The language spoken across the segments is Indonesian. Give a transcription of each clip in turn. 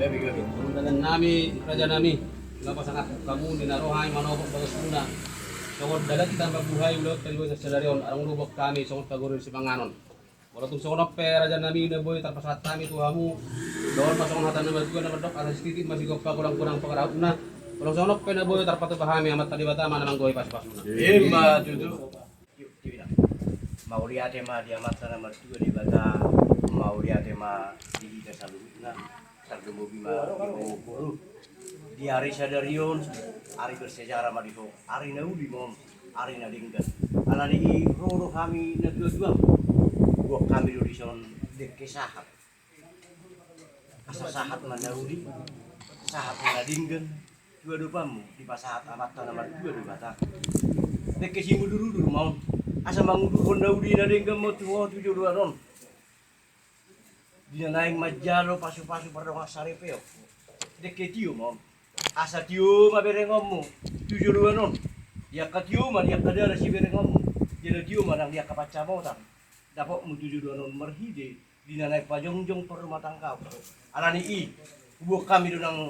Undangan nami, raja nami, lapas anak kamu dinarohay manobok bagas muna. Songod dagat kita mabuhay ulot kaliwa sa senaryon, arang lubok kami songod kagurin si Panganon. Wala tung songod pe raja nami na boy tarpasat kami tuhamu. Doon masong hatan na madugay na madok atas titit masigop pa kurang-kurang pakarap na. Walang songod pe na boy tarpatu bahami amat tadi bata mana manggoy pas-pas muna. Ima tutu. Mauriate ma dia mata nama dua di bata Mauriate ma di desa Lumina sardumo bima guru di hari sadarion hari bersejarah ma diho hari naudi mom hari nadingkan ala di roro kami na dua gua kami di son deke sahat asa sahat na naudi sahat na nadingkan dua pamu di pasahat amat nama dua di bata deke simu dulu mau asa mangudu honda udi na dingga mo tuwa tujuh dua ron dina naing majalo pasu-pasu pardong asarepeo deke tiu mo asa tiu mabere ngomu tujuh dua ron dia ka tiu ma dia kadara si bere ngomu dia tiu ma nang dia kapaca mo tang dapok mu tujuh dua ron merhide dina naik pajongjong per rumah tangga alani i ubo kami dunang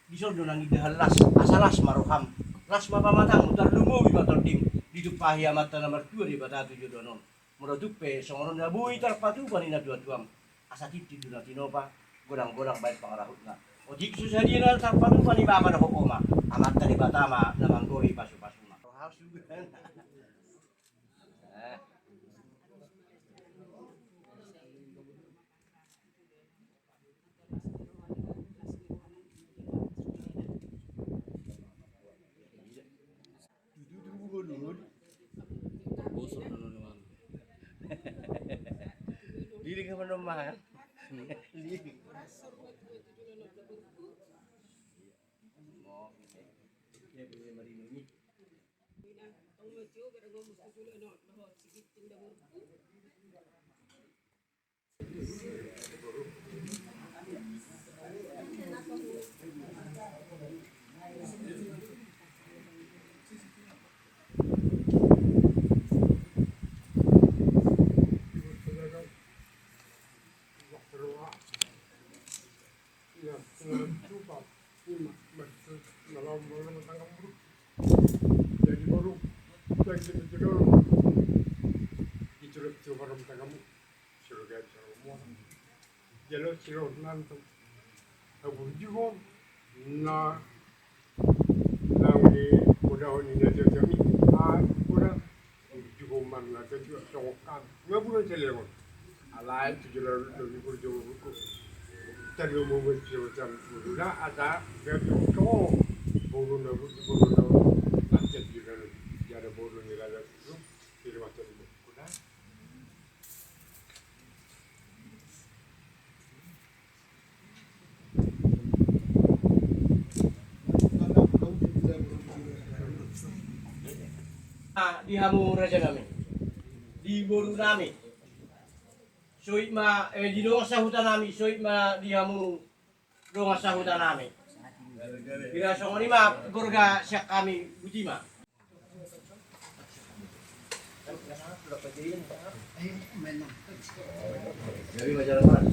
bisol dunang ide las asalas maroham las mapamatang utar lumo bi matording ditupahi amata nomor 2 di bata 7 donon merodupe songoron na bui tarpatu panina dua tuam asa titi duna tinopa godang-godang baik pangarahutna ojik susadina tarpatu pani baba na hokoma amata di bata ma namanggoi pasu-pasuna harus juga Dili ka manaman. Dili. Jadi baru lagi menjaga diculik coba rom tangamu surga semua jelo siro nanto abu juhon na nangi udah oni na jami udah juhon man na keju sokan nggak bukan celewon alai tujuh lebih berjauh buku tadi mau berjauh jam udah ada berjauh bolu na lanjut juga ada bolu ni ada tu kiri macam ni kuna Di hamu raja nami di boru nami soit ma di doang sahutan nami soit ma di hamu doang sahutan nami kira songoni ma gorga siak kami butima jadi majalah mana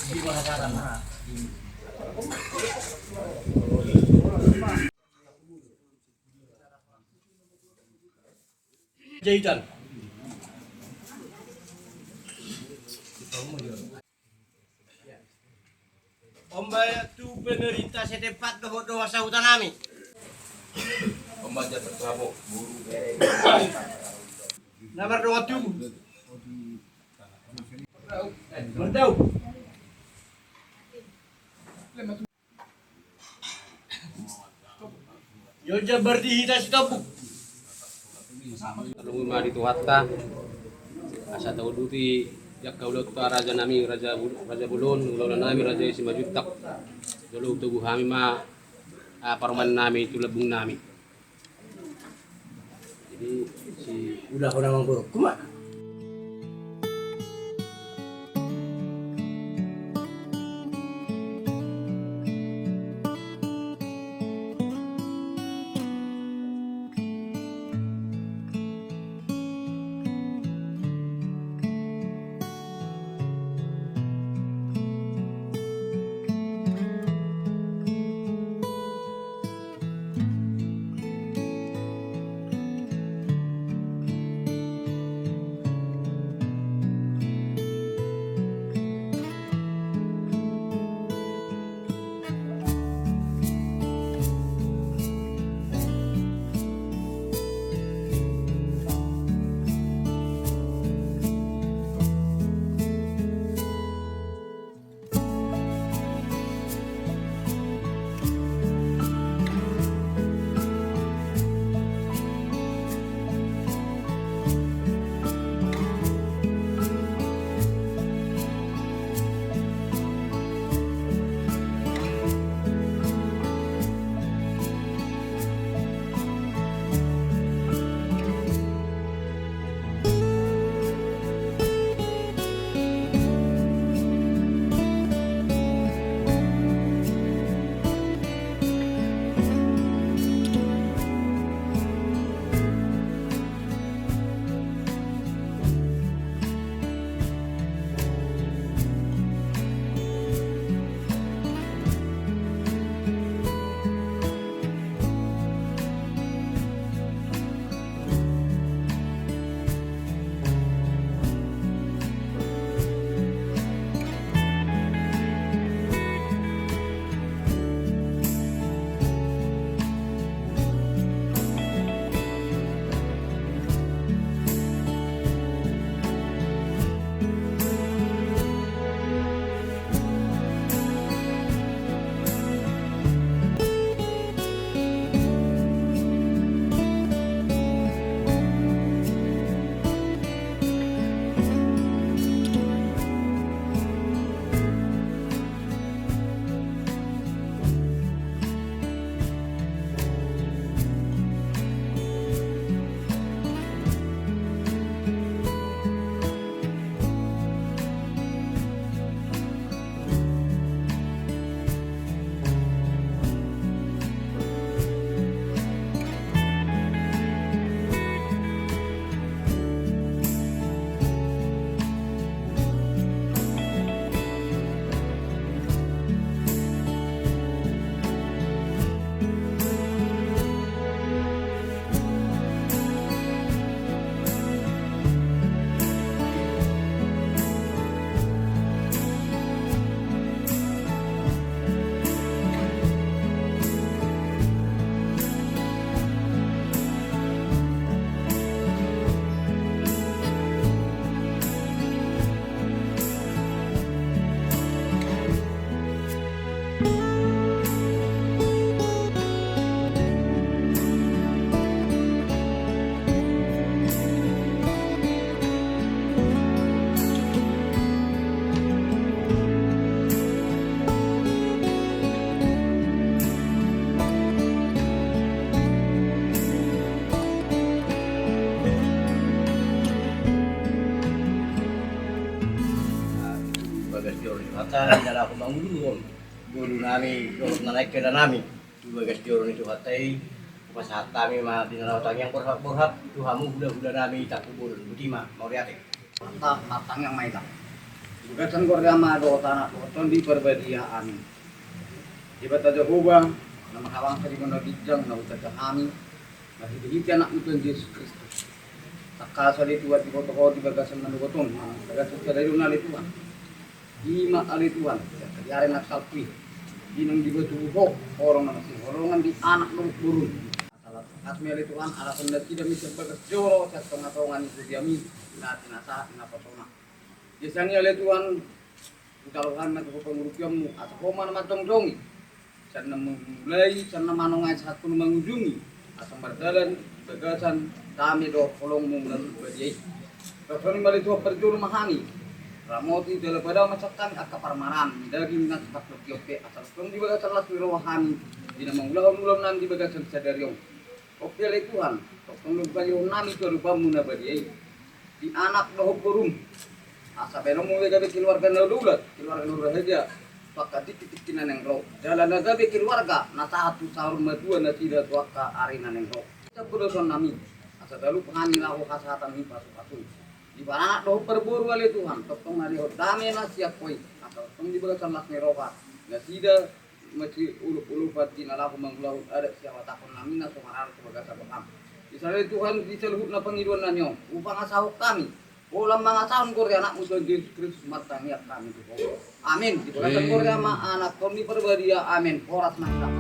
di mana sekarang jahitan Ombaya tu pemerintah setempat doa sahutan kami. Pembaca tertabuk buru. Nomor doa tu. Merdau. Yoja berdihita si tabuk. Kalau mari tu hatta asa tahu duti jak kaulo tu raja nami raja bulun ulo nami raja simajutak dulu tubuh kami ma paruman nami itu lebung nami Jadi si udah ko namang buruk kumana. Hata dala ko mangulun. Guru nami, guru naik ke nami. Juga guys diorong itu hatai pas kami mah dinarautang yang berhak Tuhamu hula-hula nami tak kubur butima mauriate. Mantap matang yang main. Gugatan keluarga mado tanah koton di perbediaan. Ibadah Jehovah nama hawang tadi kono bijang na utat kami. Masih begitu anak itu Yesus Kristus. Takasa di tuat di kota di bagasan nanu koton. Bagasan dari runal itu kan. Ima alituan, kalian nak salpi, dinang di betuho orang masih orongan di anak lurus burun. Asalat asmi alituan ala pendat tidak bisa bagas joro cat pengatongan itu diami nanti nasa napasona. Biasanya alituan kutaluhan na ko pengurupiamu atau koman matong dongi. Sana mulai sana manongai satu mengunjungi asam berjalan bagasan kami do kolong munglan badiai. Kafani malitu perjur mahani. Ramoti dalam pada masakan akaparmanan daging nak tak lebih asal pun di bagasan las wirawahani di nama ulah nanti bagasan sadariong. Oke le Tuhan Tong lupa yo nami ko lupa muna badi di anak doh kurum asa pero mo gabi keluarga na lulat aja paka titik yang ro jalan na gabi keluarga na satu sahur madua na tidak tuaka arina neng ro kita kudoson nami asa dalu pengani lahu kasatan ni pasu di anak doh perburu ale Tuhan tong ali dame na siap koi atau tong di bagas salas ni roka na sida masih ulu pati na lahu manglau ada siapa takon nami na sumarar sebagai sabam Israel Tuhan diceluhut na pangiduan na nyo upang asahok kami ulang mga tahun Korea anak musuh Yesus Kristus matangnya kami Tuhan amin di bawah Korea ma anak kami perbadia amin poras mantap.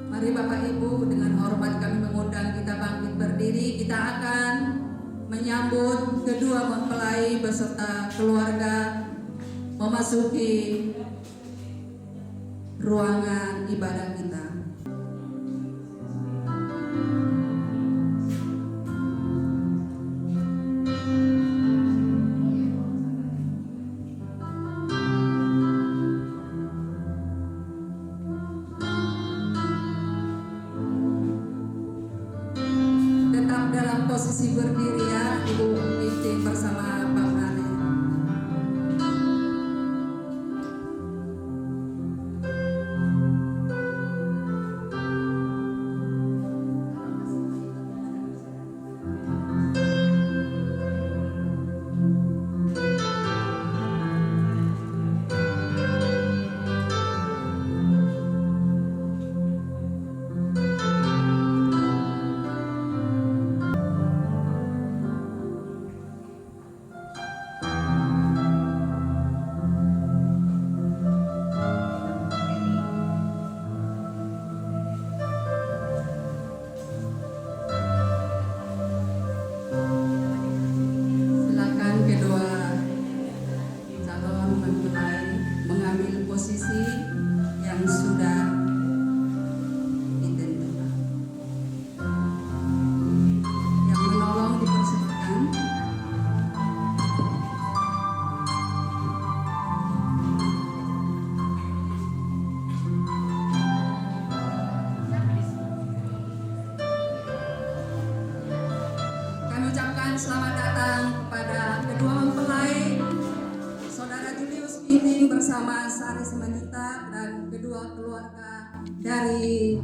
Mari Bapak Ibu, dengan hormat kami mengundang kita bangkit berdiri. Kita akan menyambut kedua mempelai beserta keluarga memasuki ruangan ibadah kita. Dalam posisi berdiri ya, Ibu Iti bersama Bang Ali. ucapkan selamat datang kepada kedua mempelai Saudara Julius Ginting bersama Sari Simanjuntak dan kedua keluarga dari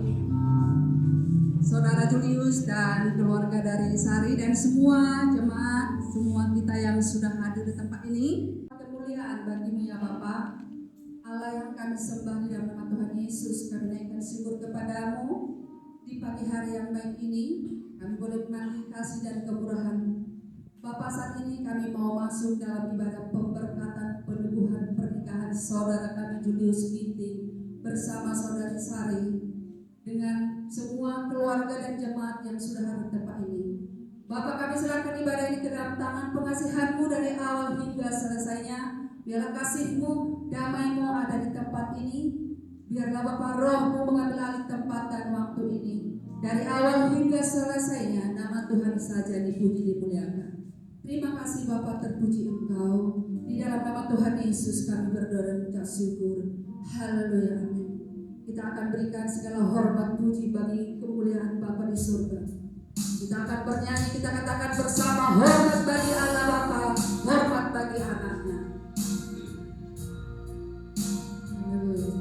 Saudara Julius dan keluarga dari Sari dan semua jemaat, semua kita yang sudah hadir di tempat ini. Kemuliaan bagimu ya Bapa, Allah yang kami sembah di dalam nama Tuhan Yesus, kami naikkan syukur kepadamu di pagi hari yang baik ini. Kami boleh menanti kasih dan kemurahan Bapa. Saat ini kami mau masuk dalam ibadah pemberkatan peneguhan pernikahan saudara kami Julius Ginting bersama saudari Sari dengan semua keluarga dan jemaat yang sudah hadir di tempat ini. Bapa, kami serahkan ibadah ini ke dalam tangan pengasihan-Mu dari awal hingga selesainya. Biarlah kasih-Mu, damai-Mu ada di tempat ini. Biarlah Bapa Roh-Mu mengambil alih tempat dan waktu ini. Dari awal hingga selesainya, nama Tuhan saja dipuji dimuliakan. Terima kasih Bapa, terpuji Engkau. Di dalam nama Tuhan Yesus kami berdoa dan mengucap syukur. Haleluya, amin. Kita akan berikan segala hormat puji bagi kemuliaan Bapa di surga. Kita akan bernyanyi, kita katakan bersama, hormat bagi Allah Bapa, hormat bagi anaknya. Haleluya.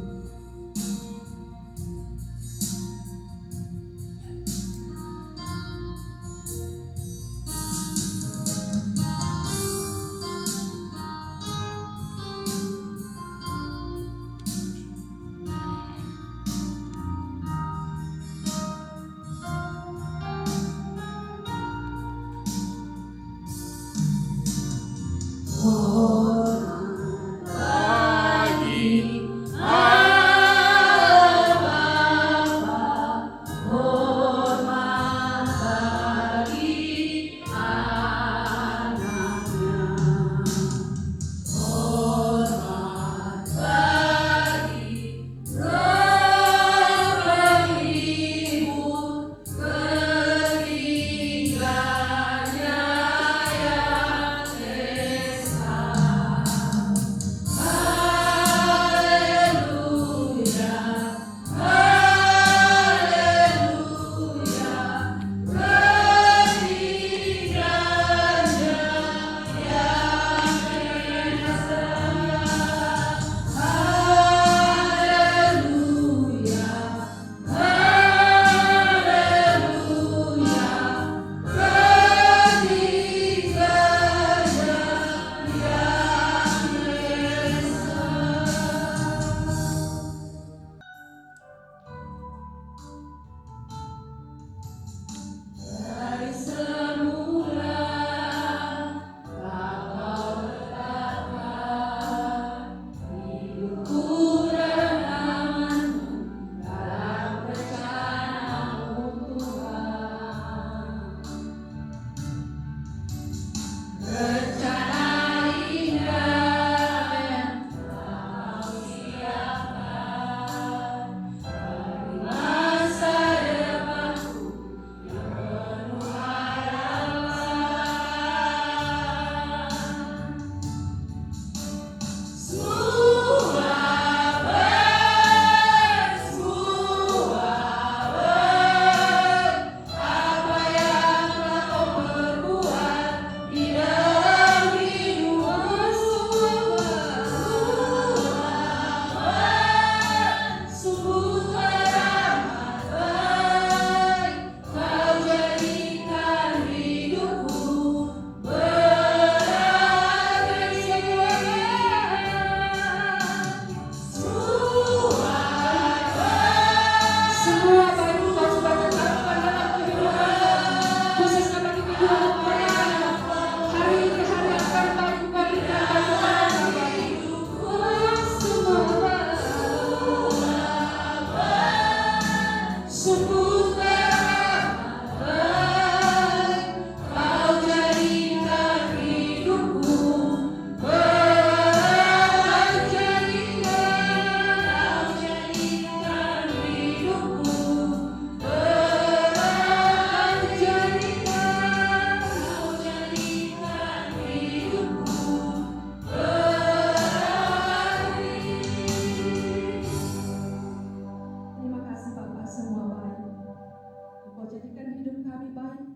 Engkau jadikan hidup kami baik.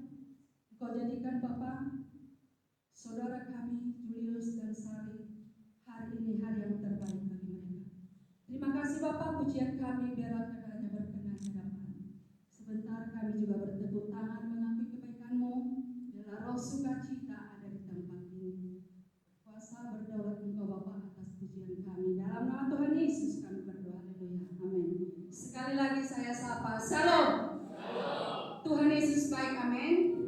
Engkau jadikan Bapa saudara kami Julius dan Sari. Hari ini hari yang terbaik bagi mereka. Terima kasih Bapak, pujian kami biarlah keadaannya berkenan hadapan. Sebentar kami juga bertepuk tangan mengakui kebaikan-Mu. Biarlah roh sukacita ada di tempat ini. Kuasa berdaulat Engkau Bapa atas pujian kami. Dalam nama Tuhan Yesus kami berdoa. Haleluya. Amin. Sekali lagi saya sapa. Salam. Tuhan Yesus baik. Amin.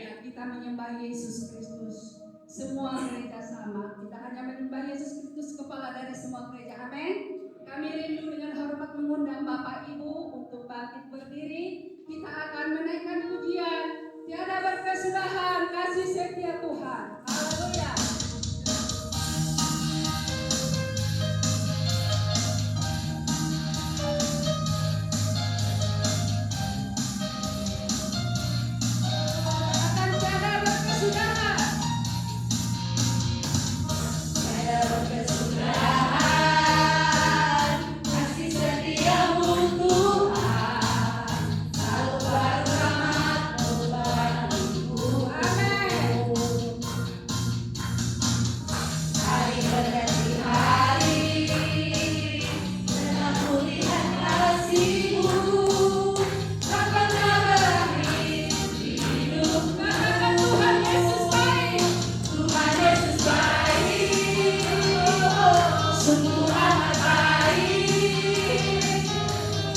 Ya, kita menyembah Yesus Kristus. Semua gereja sama. Kita hanya menyembah Yesus Kristus, kepala dari semua gereja. Amin. Kami rindu dengan hormat mengundang Bapak Ibu untuk bangkit berdiri. Kita akan menaikkan pujian. Tiada berkesudahan kasih setia Tuhan. Haleluya. Akan tiada berkesudahan. Tiada berkesudahan kasih setiamu Tuhan. Selalu baru rahmat-Mu padaku. Amin. Hari berganti hari, dengan pulihan kasih-Mu, tak pernah berakhir di hidup. Katakan Tuhan Yesus baik. Tuhan Yesus baik. Sungguh amat baik.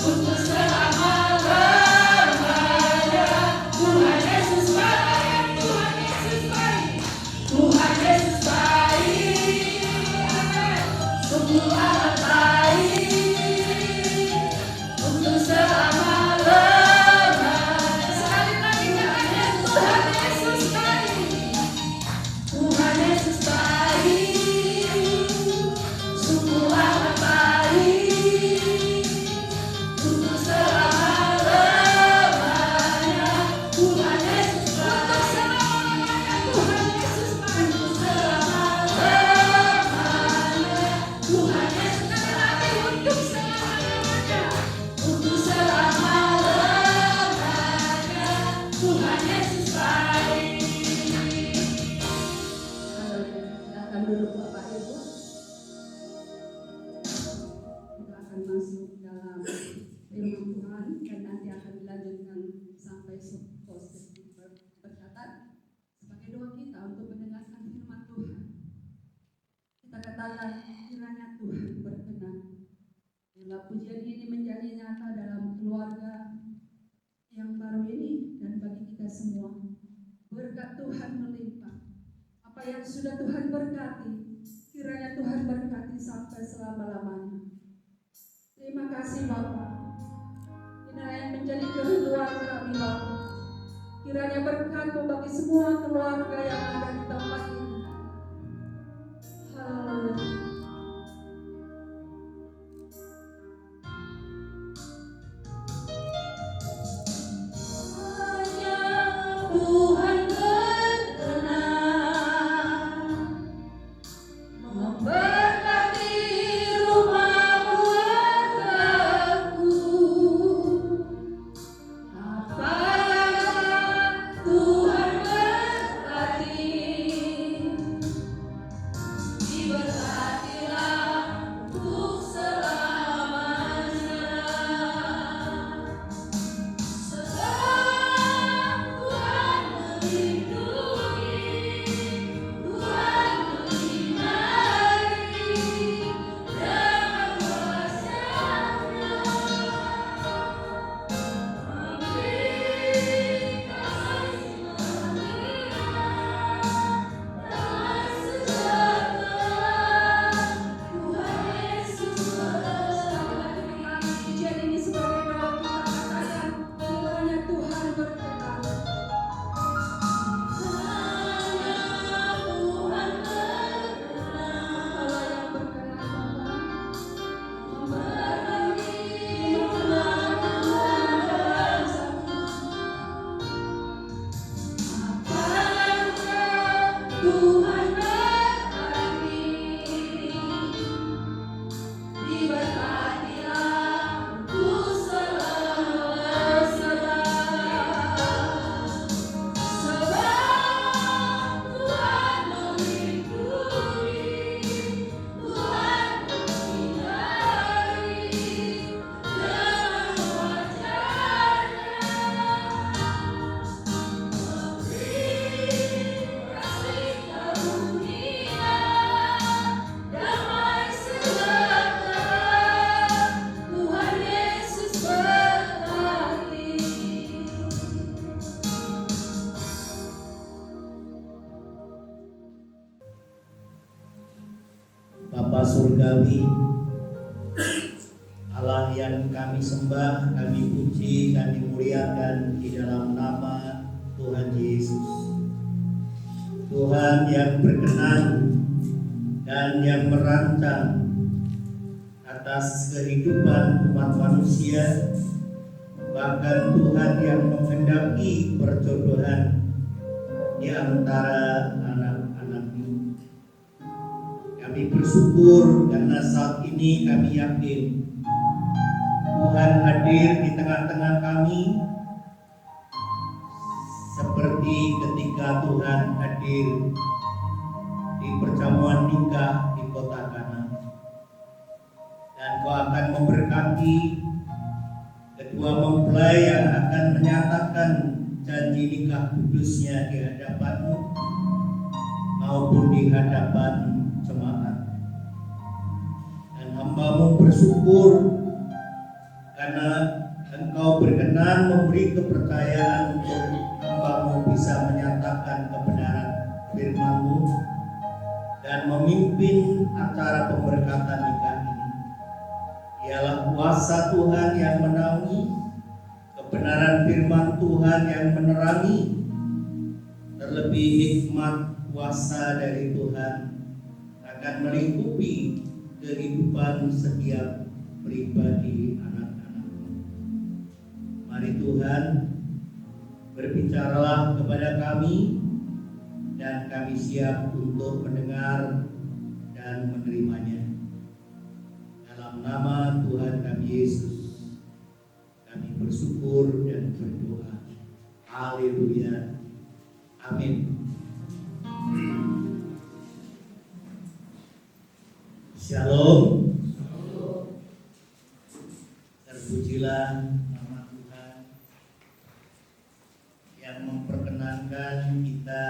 Untuk selama-lamanya. Tuhan Yesus baik. Tuhan Yesus baik. Tuhan Yesus baik. Sungguh amat baik. Untuk selama-lamanya. Sekali lagi katakan Tuhan Yesus baik. Tuhan Yesus baik. Sungguh amat baik. Untuk selama-lamanya. Tuhan Yesus baik. Untuk selama-lamanya. Tuhan Yesus baik. Untuk selama-lamanya. Tuhan Yesus sekali lagi untuk selama-lamanya. Untuk selama-lamanya. Tuhan Yesus baik. Silakan duduk Bapak Ibu. Kita akan masuk dalam firman Tuhan dan nanti akan dilanjutkan sampai khotbah berkata sebagai doa kita untuk mendengarkan firman Tuhan. Kita katakan kiranya Tuhan berkenan. Bila pujian ini menjadi nyata dalam keluarga yang baru ini dan bagi kita semua. Berkat Tuhan melimpah. Apa yang sudah Tuhan berkati, kiranya Tuhan berkati sampai selama-lamanya. Terima kasih Bapak. Inilah yang menjadi kerinduan kami Bapak. Kiranya berkat-Mu bagi semua keluarga yang ada di tempat ini. Haleluya. Tuhan berkenan memberkati rumah keluargaku. Apakah Tuhan berkati, diberkatilah untuk selamanya. Sebab Tuhan melindungi, Tuhan menyinari dengan kuasa-Nya, memberi kasih damai sejahtera. Tuhan Yesus berkati. Pujian ini sebagai doa kita katakan kiranya Tuhan berkenan. Kiranya Tuhan berkenan. Allah yang berkenan Bapa memberkati rumah keluarga. Apakah Tuhan berkati, diberkatilah untuk selama-lamanya. Sebab Tuhan surgawi, Allah yang kami sembah, kami puji, kami muliakan di dalam nama Tuhan Yesus. Tuhan yang berkenan dan yang merancang atas kehidupan umat manusia, bahkan Tuhan yang menghendaki perjodohan di antara anak-anak-Mu. Kami bersyukur karena saat ini kami yakin Tuhan hadir di tengah-tengah kami seperti ketika Tuhan hadir di perjamuan nikah di kota Kana. Dan Kau akan memberkati kedua mempelai yang akan menyatakan janji nikah kudusnya di hadapan-Mu maupun di hadapan jemaat. Dan hamba-Mu bersyukur karena Engkau berkenan memberi kepercayaan untuk hamba-Mu bisa menyatakan kebenaran firman-Mu dan memimpin acara pemberkatan nikah ini. Ialah kuasa Tuhan yang menaungi, kebenaran firman Tuhan yang menerangi, terlebih hikmat kuasa dari Tuhan akan melingkupi kehidupan setiap pribadi anak-anak-Mu. Mari Tuhan, berbicaralah kepada kami dan kami siap untuk mendengar dan menerimanya. Dalam nama Tuhan kami Yesus, kami bersyukur dan berdoa. Haleluya. Amin. Shalom. Terpujilah nama Tuhan yang memperkenankan kita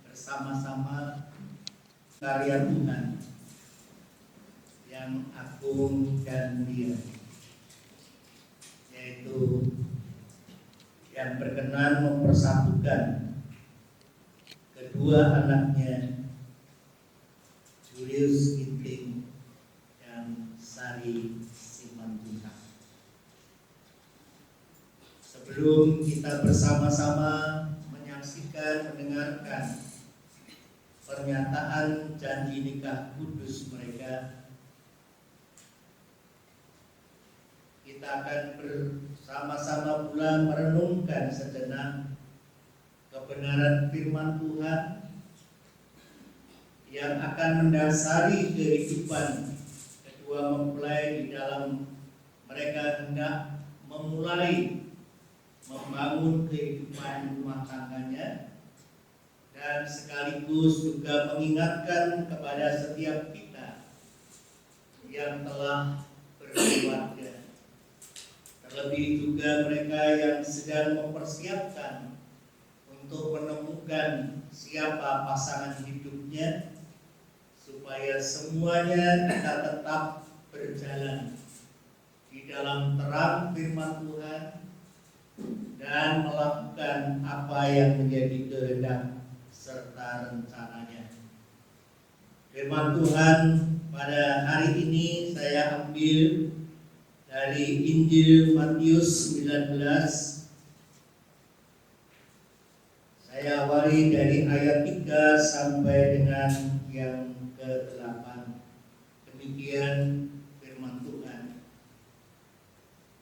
bersama-sama karya Tuhan yang agung dan mulia, yaitu yang berkenan mempersatukan kedua anaknya, Julius Ginting dan Sari Simanjuntak. Sebelum kita bersama-sama mendengarkan pernyataan janji nikah kudus mereka, kita akan bersama-sama pula merenungkan sejenak kebenaran firman Tuhan yang akan mendasari kehidupan kedua mempelai di dalam mereka hendak memulai membangun kehidupan rumah tangganya, dan sekaligus juga mengingatkan kepada setiap kita yang telah berkeluarga, terlebih juga mereka yang sedang mempersiapkan untuk menemukan siapa pasangan hidupnya, supaya semuanya kita tetap berjalan di dalam terang firman Tuhan dan melakukan apa yang menjadi kehendak serta rencananya. Firman Tuhan pada hari ini saya ambil dari Injil Matius 19. Saya awali dari ayat 3 sampai dengan yang ke-8. Demikian firman Tuhan.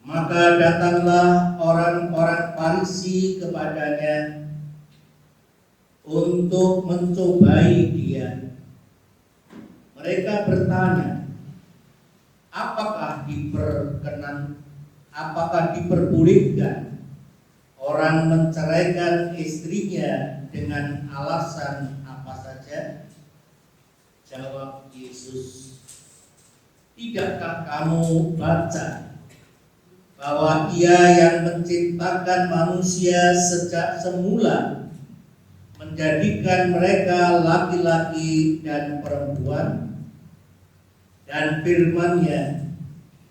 Maka datanglah orang-orang Farisi kepadanya untuk mencobai dia. Mereka bertanya, apakah diperbolehkan orang menceraikan istrinya dengan alasan apa saja? Jawab Yesus, tidakkah kamu baca bahwa Ia yang menciptakan manusia sejak semula menjadikan mereka laki-laki dan perempuan, dan firman-Nya,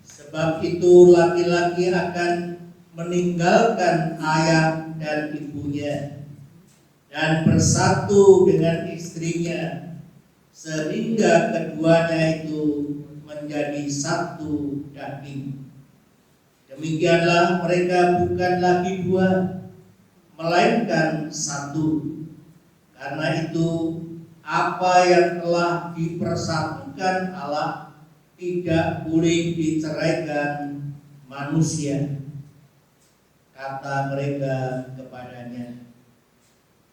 sebab itu laki-laki akan meninggalkan ayah dan ibunya dan bersatu dengan istrinya, sehingga keduanya itu menjadi satu daging. Demikianlah mereka bukan lagi dua, melainkan satu. Karena itu apa yang telah dipersatukan Allah tidak boleh diceraikan manusia. Kata mereka kepadanya,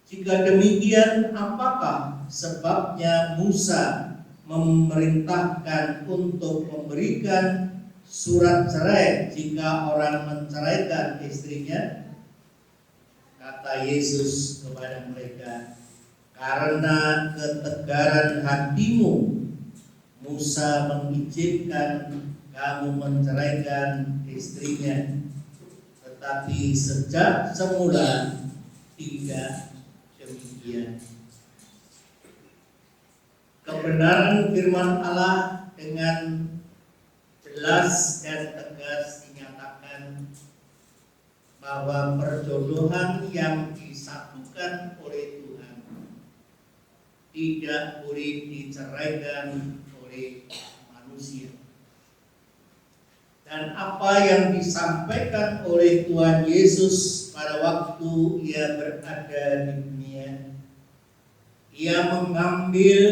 jika demikian, apakah sebabnya Musa memerintahkan untuk memberikan surat cerai jika orang menceraikan istrinya? Kata Yesus kepada mereka, karena ketegaran hatimu, Musa mengizinkan kamu menceraikan istrinya, tetapi sejak semula tidak demikian. Kebenaran firman Allah dengan jelas dan tegas dinyatakan bahwa perjodohan yang disatukan oleh Tuhan tidak boleh diceraikan oleh manusia. Dan apa yang disampaikan oleh Tuhan Yesus pada waktu Ia berada di dunia, Ia mengambil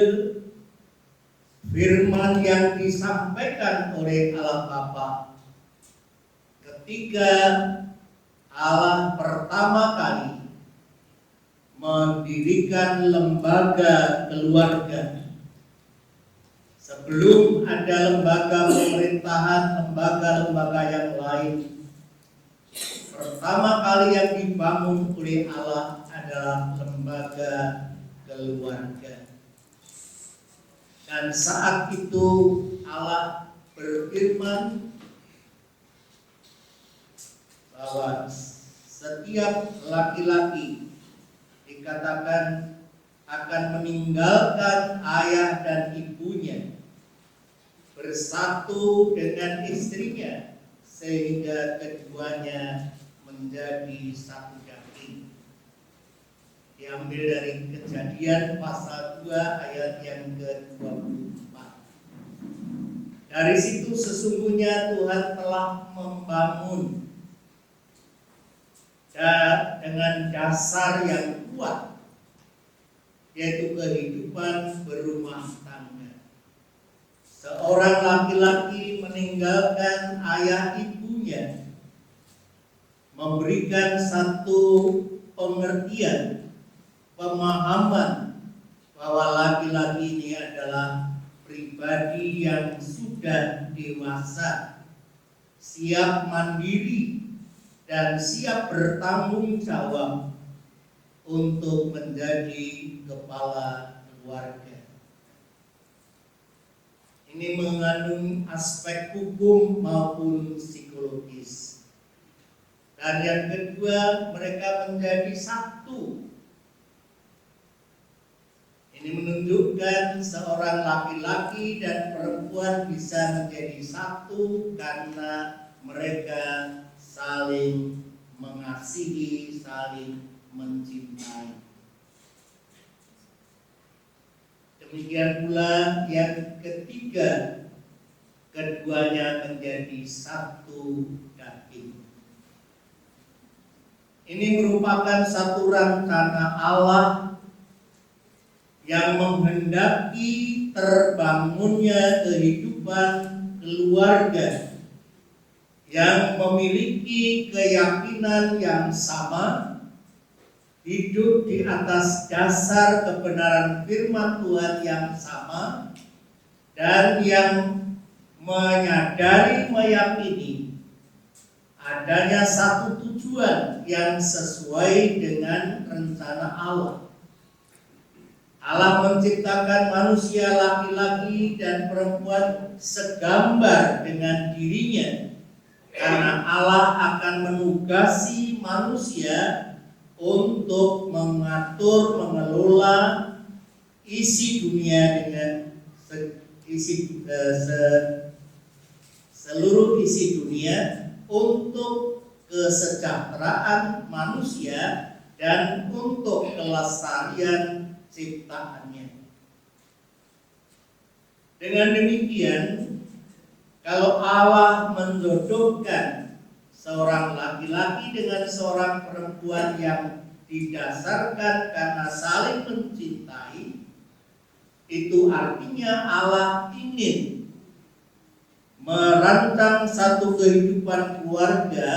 firman yang disampaikan oleh Allah Bapa ketika Allah pertama kali mendirikan lembaga keluarga. Sebelum ada lembaga pemerintahan, lembaga-lembaga yang lain, pertama kali yang dibangun oleh Allah adalah lembaga keluarga. Dan saat itu Allah berfirman bahwa setiap laki-laki dikatakan akan meninggalkan ayah dan ibunya, bersatu dengan istrinya, sehingga keduanya menjadi satu daging. Diambil dari Kejadian pasal 2 ayat yang ke-24. Dari situ sesungguhnya Tuhan telah membangun dengan dasar yang kuat, yaitu kehidupan berumah tangga. Seorang laki-laki meninggalkan ayah ibunya, memberikan satu pengertian, pemahaman bahwa laki-laki ini adalah pribadi yang sudah dewasa, siap mandiri, dan siap bertanggung jawab untuk menjadi kepala keluarga. Ini mengandung aspek hukum maupun psikologis. Dan yang kedua, mereka menjadi satu. Ini menunjukkan seorang laki-laki dan perempuan bisa menjadi satu karena mereka saling mengasihi, saling mencintai. Demikian pula yang ketiga, keduanya menjadi satu daging. Ini merupakan satu rencana Allah yang menghendaki terbangunnya kehidupan keluarga yang memiliki keyakinan yang sama, hidup di atas dasar kebenaran firman Tuhan yang sama, dan yang menyadari, meyakini adanya satu tujuan yang sesuai dengan rencana Allah. Allah menciptakan manusia laki-laki dan perempuan segambar dengan dirinya, karena Allah akan menugasi manusia untuk mengatur, mengelola isi dunia dengan seluruh isi dunia untuk kesejahteraan manusia dan untuk kelestarian ciptaannya. Dengan demikian, kalau Allah menjodohkan seorang laki-laki dengan seorang perempuan yang didasarkan karena saling mencintai, itu artinya Allah ingin merancang satu kehidupan keluarga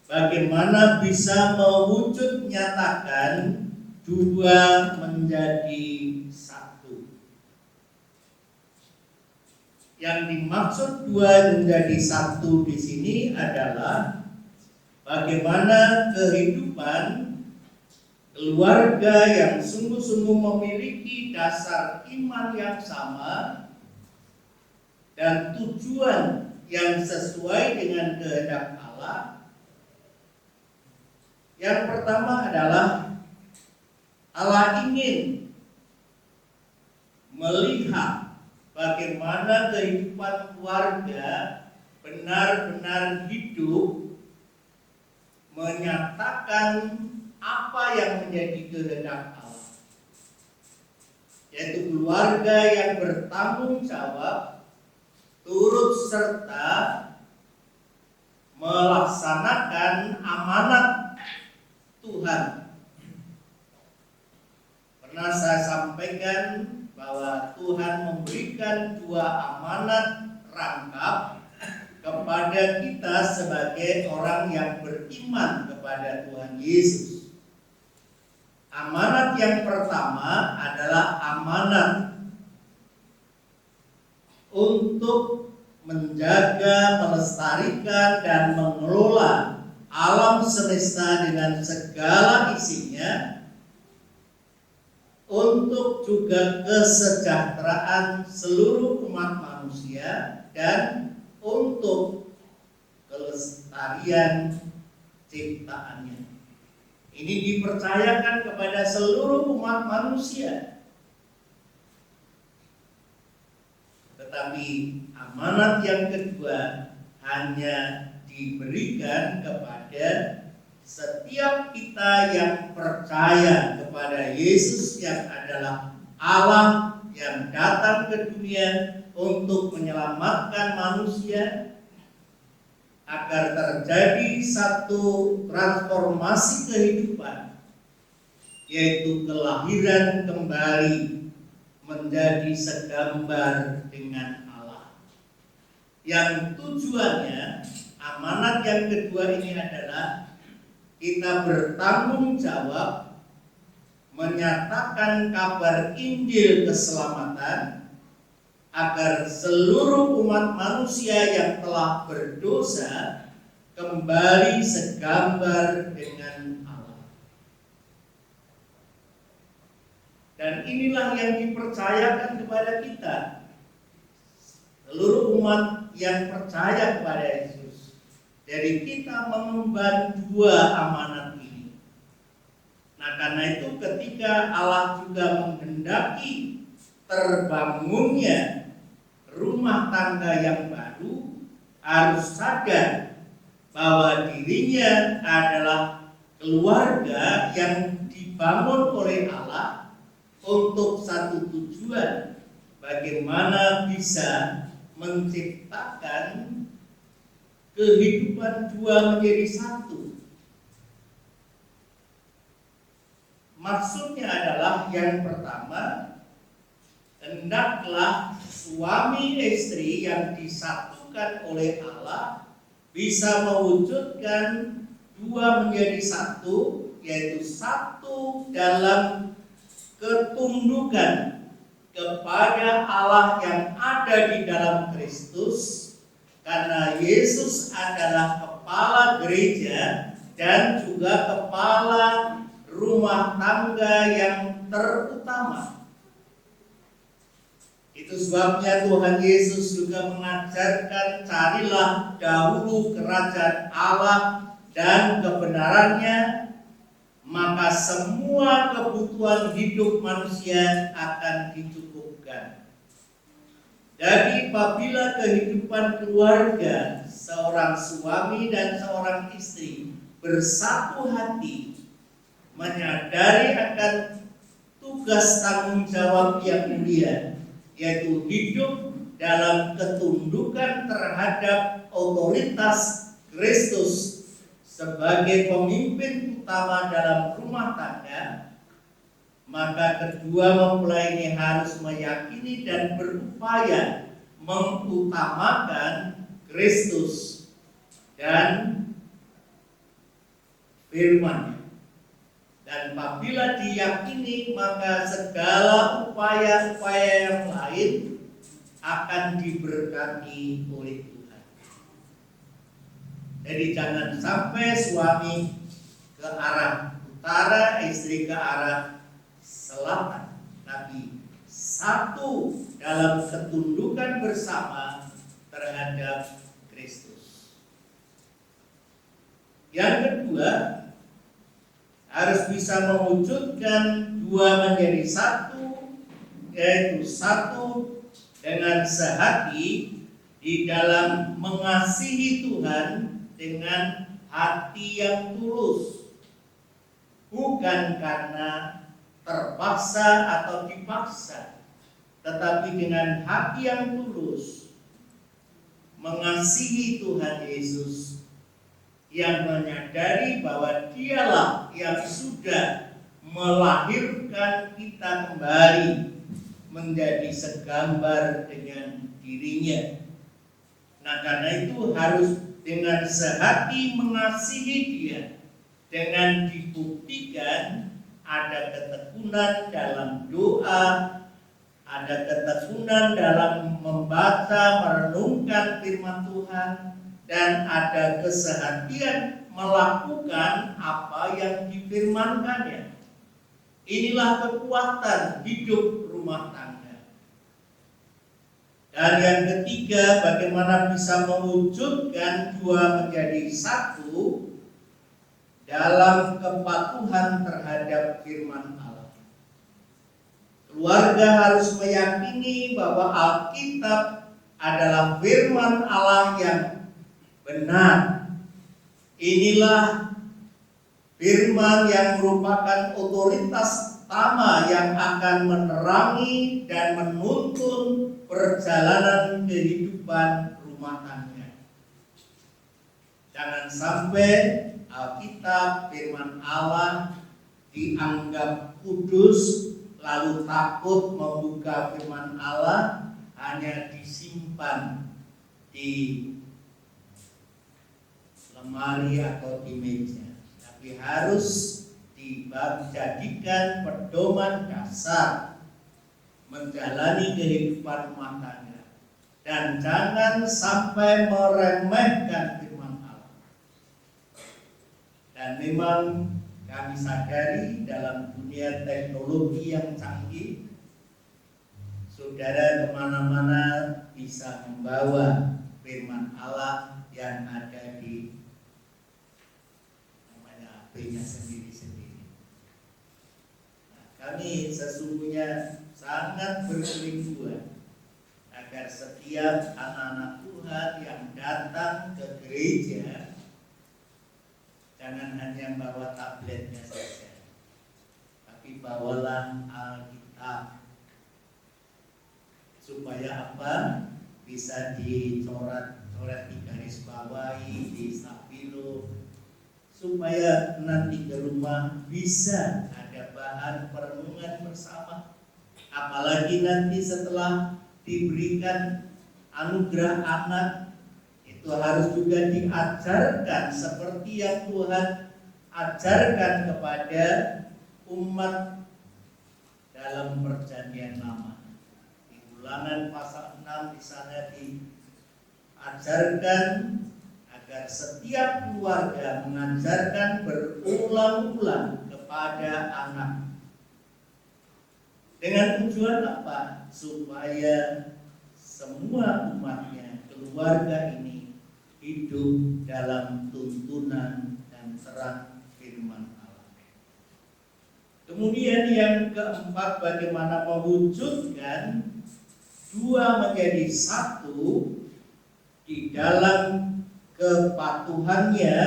bagaimana bisa mewujud nyatakan dua menjadi satu. Yang dimaksud dua menjadi satu di sini adalah bagaimana kehidupan keluarga yang sungguh-sungguh memiliki dasar iman yang sama dan tujuan yang sesuai dengan kehendak Allah. Yang pertama adalah Allah ingin melihat bagaimana kehidupan keluarga benar-benar hidup, menyatakan apa yang menjadi kehendak Allah, yaitu keluarga yang bertanggung jawab, turut serta melaksanakan amanat Tuhan. Pernah saya sampaikan bahwa Tuhan memberikan dua amanat rangkap kepada kita sebagai orang yang beriman kepada Tuhan Yesus. Amanat yang pertama adalah amanat untuk menjaga, melestarikan, dan mengelola alam semesta dengan segala isinya, untuk juga kesejahteraan seluruh umat manusia dan untuk kelestarian ciptaannya. Ini dipercayakan kepada seluruh umat manusia. Tetapi amanat yang kedua hanya diberikan kepada setiap kita yang percaya kepada Yesus yang adalah Allah yang datang ke dunia untuk menyelamatkan manusia, agar terjadi satu transformasi kehidupan, yaitu kelahiran kembali menjadi segambar dengan Allah. Yang tujuannya, amanat yang kedua ini adalah kita bertanggung jawab menyatakan kabar Injil keselamatan agar seluruh umat manusia yang telah berdosa kembali segambar dengan Allah. Dan inilah yang dipercayakan kepada kita, seluruh umat yang percaya kepada Yesus. Jadi kita mengemban dua amanat ini. Nah, karena itu ketika Allah juga menghendaki terbangunnya rumah tangga yang baru, harus sadar bahwa dirinya adalah keluarga yang dibangun oleh Allah untuk satu tujuan, bagaimana bisa menciptakan kehidupan dua menjadi satu. Maksudnya adalah yang pertama, hendaklah suami istri yang disatukan oleh Allah bisa mewujudkan dua menjadi satu, yaitu satu dalam ketundukan kepada Allah yang ada di dalam Kristus, karena Yesus adalah kepala gereja dan juga kepala rumah tangga yang terutama. Itu sebabnya Tuhan Yesus juga mengajarkan, carilah dahulu kerajaan Allah dan kebenarannya, maka semua kebutuhan hidup manusia akan dicukupkan. Jadi apabila kehidupan keluarga, seorang suami dan seorang istri bersatu hati, menyadari akan tugas tanggung jawab yang mulia, yaitu hidup dalam ketundukan terhadap otoritas Kristus sebagai pemimpin utama dalam rumah tangga, maka kedua mempelai ini harus meyakini dan berupaya mengutamakan Kristus dan firman. Dan apabila diyakini, maka segala upaya-upaya yang lain akan diberkati oleh Tuhan. Jadi jangan sampai suami ke arah utara, istri ke arah selatan, tapi satu dalam ketundukan bersama terhadap Kristus. Yang kedua, harus bisa mewujudkan dua menjadi satu, yaitu satu dengan sehati di dalam mengasihi Tuhan dengan hati yang tulus, bukan karena terpaksa atau dipaksa, tetapi dengan hati yang tulus mengasihi Tuhan Yesus, yang menyadari bahwa Dialah yang sudah melahirkan kita kembali menjadi segambar dengan dirinya. Nah, karena itu harus dengan sehati mengasihi Dia, dengan dibuktikan ada ketekunan dalam doa, ada ketekunan dalam membaca, merenungkan firman Tuhan, dan ada kesehatian melakukan apa yang difirmankannya. Inilah kekuatan hidup rumah tangga. Dan yang ketiga, bagaimana bisa mewujudkan dua menjadi satu dalam kepatuhan terhadap firman Allah. Keluarga harus meyakini bahwa Alkitab adalah firman Allah yang benar. Inilah firman yang merupakan otoritas utama yang akan menerangi dan menuntun perjalanan kehidupan rumah tangga. Jangan sampai Alkitab, firman Allah dianggap kudus, lalu takut membuka firman Allah, hanya disimpan di lemari atau di meja, tapi harus dijadikan pedoman dasar menjalani kehidupan rumah tangga, dan jangan sampai meremehkan firman Allah. Dan memang kami sadari dalam dunia teknologi yang canggih, saudara kemana-mana bisa membawa firman Allah yang ada di HP-nya sendiri-sendiri. Nah, kami sesungguhnya sangat berkerinduan agar setiap anak-anak Tuhan yang datang ke gereja jangan hanya bawa tabletnya saja, tapi bawalah Alkitab. Supaya apa? Bisa dicoret-coret, digarisbawahi, di stabilo, supaya nanti ke rumah bisa ada bahan perenungan bersama. Apalagi nanti setelah diberikan anugerah anak, itu harus juga diajarkan seperti yang Tuhan ajarkan kepada umat dalam perjanjian lama. Di Ulangan pasal 6 di sana diajarkan agar setiap keluarga mengajarkan berulang-ulang kepada anak. Dengan tujuan apa? Supaya semua umatnya, keluarga ini hidup dalam tuntunan dan terang firman Allah. Kemudian yang keempat, bagaimana mewujudkan dua menjadi satu di dalam kepatuhannya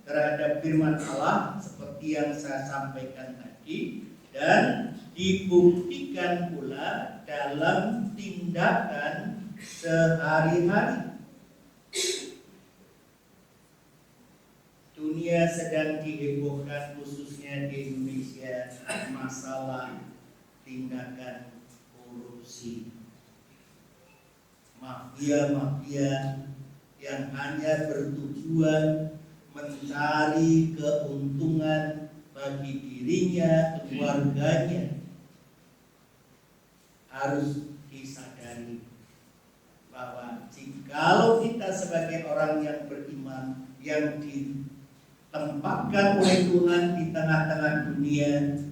terhadap firman Allah, seperti yang saya sampaikan tadi, dan dibuktikan pula dalam tindakan sehari-hari. Dunia sedang dihebohkan, khususnya di Indonesia, masalah tindakan korupsi, mafia-mafia yang hanya bertujuan mencari keuntungan bagi dirinya, keluarganya. Harus disadari bahwa jikalau kita sebagai orang yang beriman, yang ditempatkan oleh Tuhan di tengah-tengah dunia,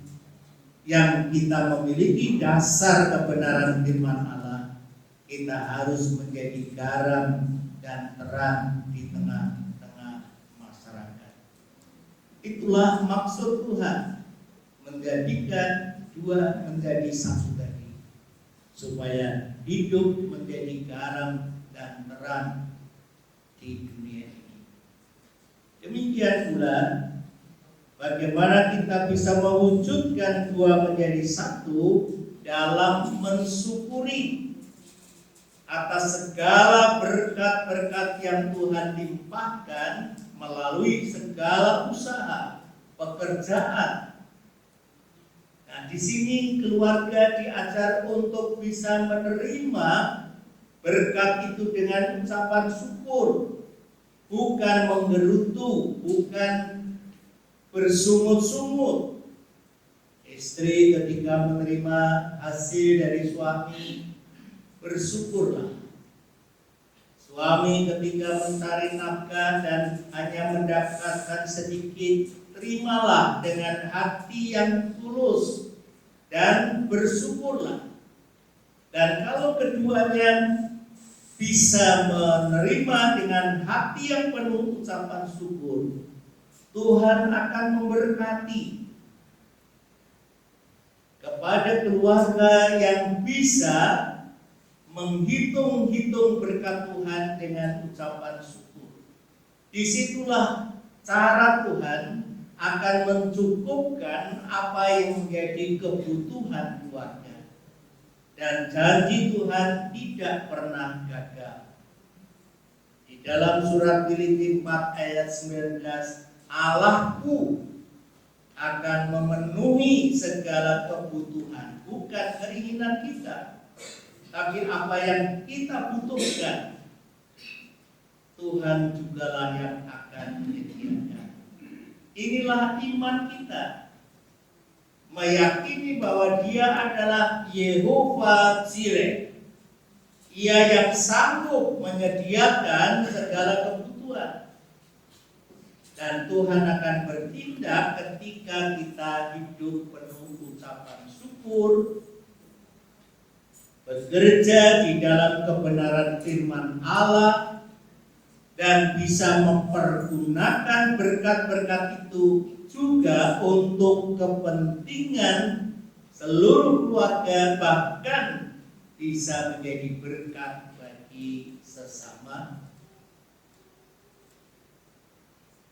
yang kita memiliki dasar kebenaran firman Allah, kita harus menjadi garam dan terang di tengah-tengah masyarakat. Itulah maksud Tuhan, menjadikan dua menjadi satu tadi, supaya hidup menjadi garam dan terang di dunia ini. Demikian pula bagaimana kita bisa mewujudkan dua menjadi satu dalam mensyukuri atas segala berkat-berkat yang Tuhan limpahkan melalui segala usaha, pekerjaan. Nah, di sini keluarga diajar untuk bisa menerima berkat itu dengan ucapan syukur, bukan menggerutu, bukan bersungut-sungut. Istri ketika menerima hasil dari suami, bersyukurlah. Suami ketika mencari nafkah dan hanya mendapatkan sedikit, terimalah dengan hati yang tulus dan bersyukurlah. Dan kalau keduanya bisa menerima dengan hati yang penuh ucapan syukur, Tuhan akan memberkati kepada keluarga yang bisa menghitung-hitung berkat Tuhan dengan ucapan syukur. Disitulah cara Tuhan akan mencukupkan apa yang menjadi kebutuhan keluarga. Dan janji Tuhan tidak pernah gagal. Di dalam surat Filipi 4 ayat 19, Allahku akan memenuhi segala kebutuhan, bukan keinginan kita, tapi apa yang kita butuhkan, Tuhan jugalah yang akan menyediakan. Inilah iman kita, meyakini bahwa Dia adalah Yehova Jireh, Ia yang sanggup menyediakan segala kebutuhan. Dan Tuhan akan bertindak ketika kita hidup penuh ucapan syukur, bekerja di dalam kebenaran firman Allah, dan bisa mempergunakan berkat-berkat itu juga untuk kepentingan seluruh keluarga, bahkan bisa menjadi berkat bagi sesama.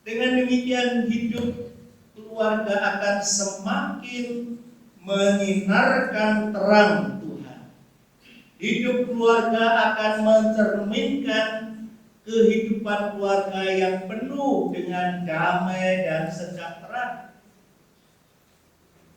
Dengan demikian hidup keluarga akan semakin menyinarkan terang Tuhan. Hidup keluarga akan mencerminkan kehidupan keluarga yang penuh dengan damai dan sejahtera.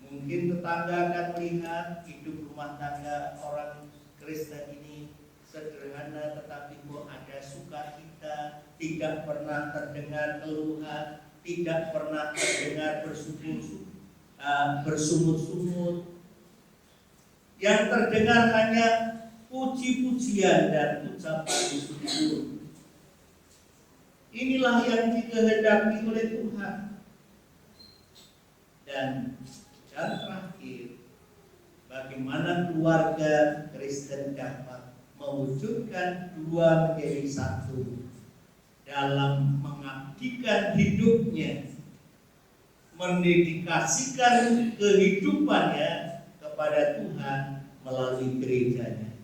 Mungkin tetangga akan melihat hidup rumah tangga orang Kristen ini sederhana, tetapi kok ada sukacita, tidak pernah terdengar keluhan, tidak pernah terdengar bersungut-sungut. Yang terdengar hanya puji-pujian dan ucapan syukur. Inilah yang dikehendaki oleh Tuhan. Dan yang terakhir, bagaimana keluarga Kristen dapat mewujudkan dua menjadi satu dalam mengabdikan hidupnya, mendedikasikan kehidupannya kepada Tuhan melalui gerejanya.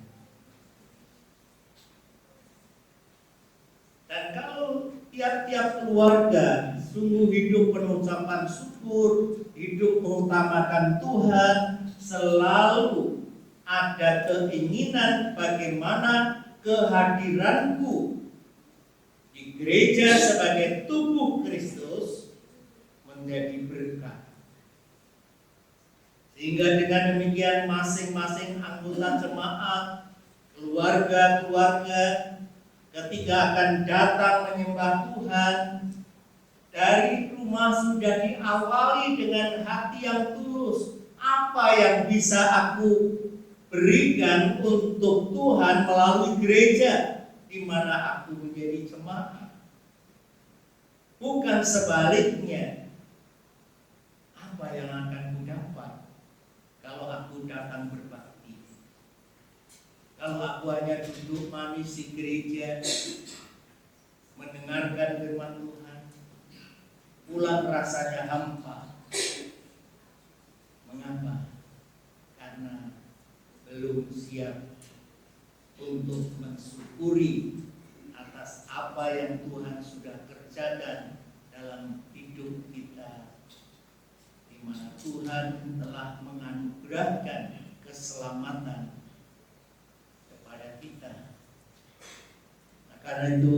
Dan kalau tiap-tiap keluarga sungguh hidup pengucapan syukur, hidup mengutamakan Tuhan, selalu ada keinginan bagaimana kehadiranku di gereja sebagai tubuh Kristus menjadi berkah. Sehingga dengan demikian masing-masing anggota jemaat, keluarga-keluarga ketika akan datang menyembah Tuhan, dari rumah sudah diawali dengan hati yang tulus. Apa yang bisa aku berikan untuk Tuhan melalui gereja di mana aku menjadi jemaat? Bukan sebaliknya. Apa yang akan ku dapat kalau aku datang berbakti? Kalau aku hanya duduk manis di gereja, mendengarkan firman Tuhan, pulang rasanya hampa. Mengapa? Karena belum siap untuk mensyukuri atas apa yang Tuhan sudah kerjakan dalam hidup kita, di mana Tuhan telah menganugerahkan keselamatan kepada kita. Nah, karena itu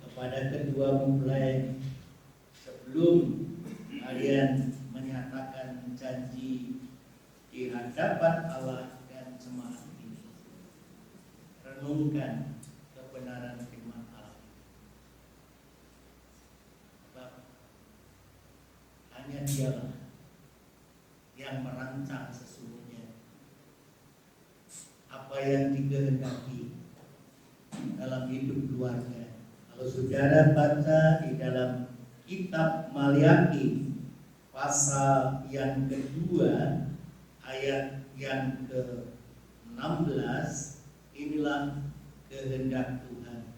kepada kedua mempelai, sebelum kalian menyatakan janji di hadapan Allah dan jemaat ini, renungkan kebenaran firman Allah. Sebab hanya Dialah yang merancang sesungguhnya apa yang dikehendaki dalam hidup keluarga. Kalau saudara baca di dalam kitab Maliaki pasal yang kedua ayat yang ke-16, inilah kehendak Tuhan.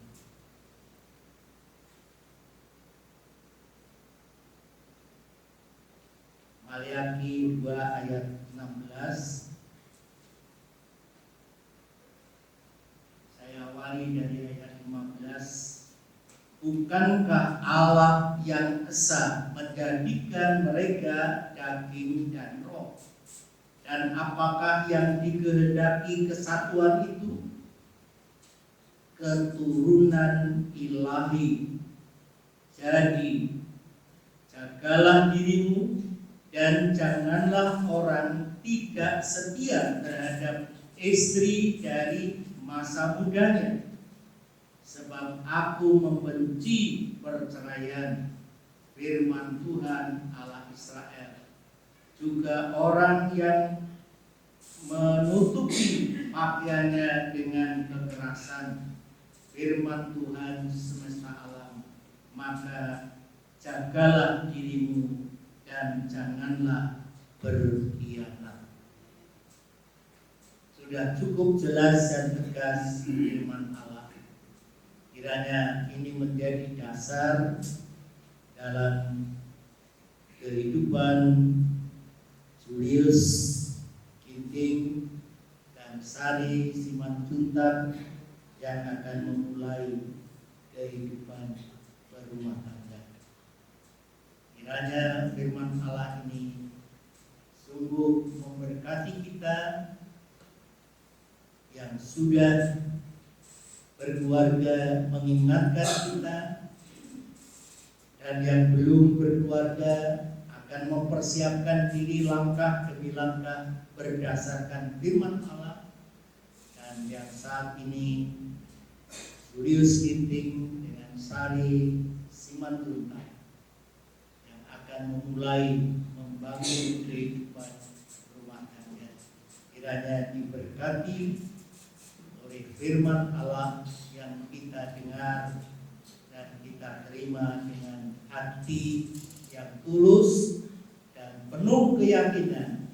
Maliaki 2 ayat 16. Saya awali dari ayat 15. Bukankah Allah yang esa menjadikan mereka daging dan roh? Dan apakah yang dikehendaki kesatuan itu? Keturunan ilahi. Jadi, jagalah dirimu dan janganlah orang tidak setia terhadap istri dari masa mudanya. Sebab aku membenci perceraian, firman Tuhan Allah Israel. Juga orang yang menutupi pakaiannya dengan kekerasan, firman Tuhan semesta alam. Maka jagalah dirimu dan janganlah berkhianat. Sudah cukup jelas dan tegas firman Allah. Kiranya ini menjadi dasar dalam kehidupan Julius Ginting dan Sari Simanjuntak yang akan memulai kehidupan berumah tangga. Kiranya firman Allah ini sungguh memberkati kita yang sudah berkeluarga, mengingatkan kita, dan yang belum berkeluarga akan mempersiapkan diri langkah demi langkah berdasarkan firman Allah. Dan yang saat ini Julius Ginting dengan Sari Simanjuntak yang akan memulai membangun kehidupan rumah tangga, kiranya diberkati firman Allah yang kita dengar dan kita terima dengan hati yang tulus dan penuh keyakinan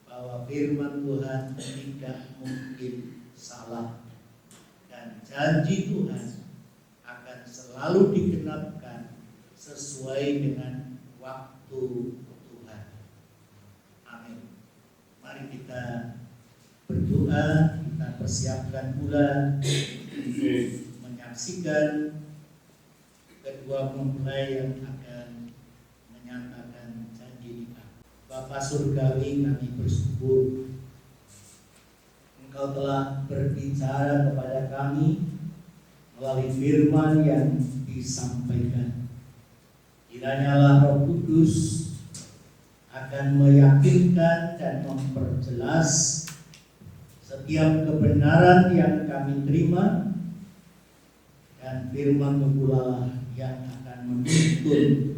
bahwa firman Tuhan tidak mungkin salah dan janji Tuhan akan selalu digenapkan sesuai dengan waktu Tuhan. Amin. Mari kita berdoa. Kita persiapkan pula untuk menyaksikan kedua mempelai yang akan Bapa Surgawi, kami bersyukur Engkau telah berbicara kepada kami melalui firman yang disampaikan. Kiranya Roh Kudus akan meyakinkan dan memperjelas setiap kebenaran yang kami terima, dan firman-Mu pula yang akan menuntun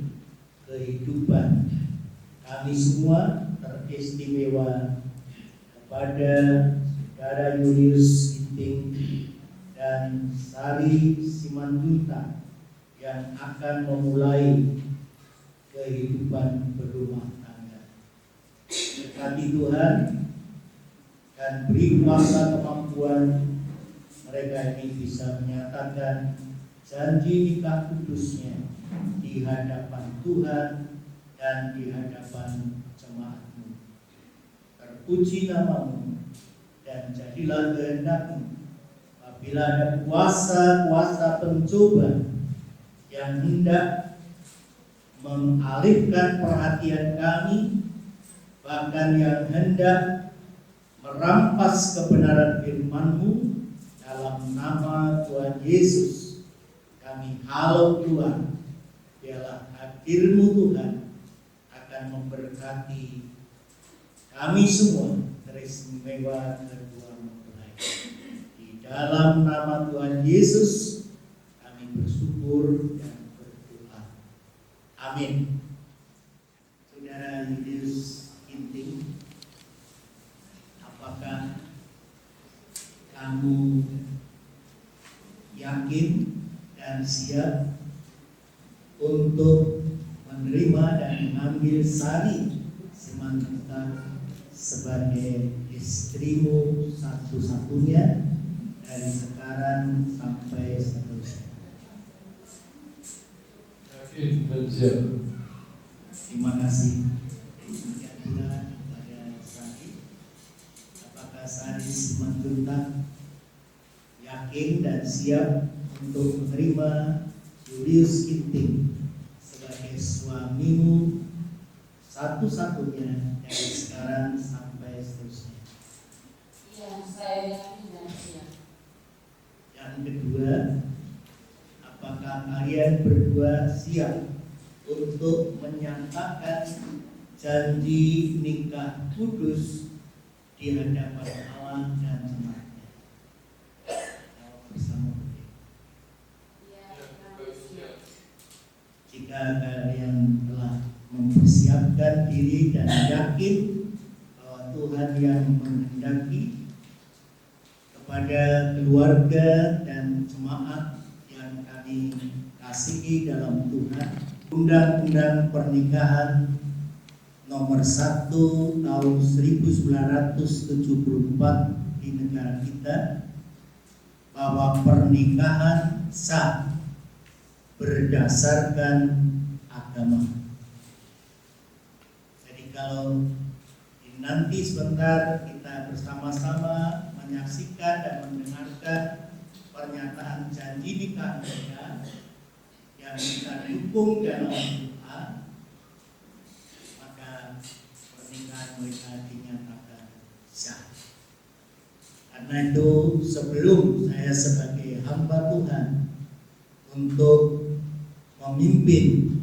kehidupan kami semua, teristimewa kepada Saudara Julius Ginting dan Sari Simanjuntak yang akan memulai kehidupan berumah tangga. Berkati Tuhan dan beri kuasa kemampuan mereka ini bisa menyatakan janji nikah kudusnya di hadapan Tuhan dan di hadapan jemaat-Mu. Terpuji nama-Mu dan jadilah kehendak-Mu apabila ada kuasa-kuasa pencoba yang hendak mengalihkan perhatian kami, bahkan yang hendak merampas kebenaran firman-Mu. Dalam nama Tuhan Yesus kami halau Tuhan, biarlah hadir-Mu Tuhan akan memberkati kami semua, teristimewa kedua mempelai. Di dalam nama Tuhan Yesus kami bersyukur dan berdoa. Amin. Saudara Julius Ginting, apakah kamu yakin dan siap untuk menerima dan mengambil Sari Simanjuntak sebagai istrimu satu-satunya dari sekarang sampai seterusnya? Yakin dan siap. Terima kasih. Demikian pula kepada Sari. Apakah Sari Simanjuntak yakin dan siap untuk menerima Julius Ginting sebagai suamimu satu-satunya dari sekarang sampai seterusnya? Iya, saya yakin dan siap. Yang kedua, apakah kalian berdua siap untuk menyatakan janji nikah kudus di hadapan Allah dan jemaatnya? Bersama. Jika kalian telah mempersiapkan diri dan yakin bahwa Tuhan yang menghendaki, kepada keluarga dan jemaat yang kami kasihi dalam Tuhan, Undang-Undang Pernikahan Nomor 1 Tahun 1974 di negara kita, bahwa pernikahan sah berdasarkan agama. Jadi kalau nanti sebentar kita bersama-sama menyaksikan dan mendengarkan pernyataan janji nikah mereka yang kita dukung dalam doa, maka pernikahan mereka dinyatakan sah. Karena itu sebelum saya sebagai hamba Tuhan untuk memimpin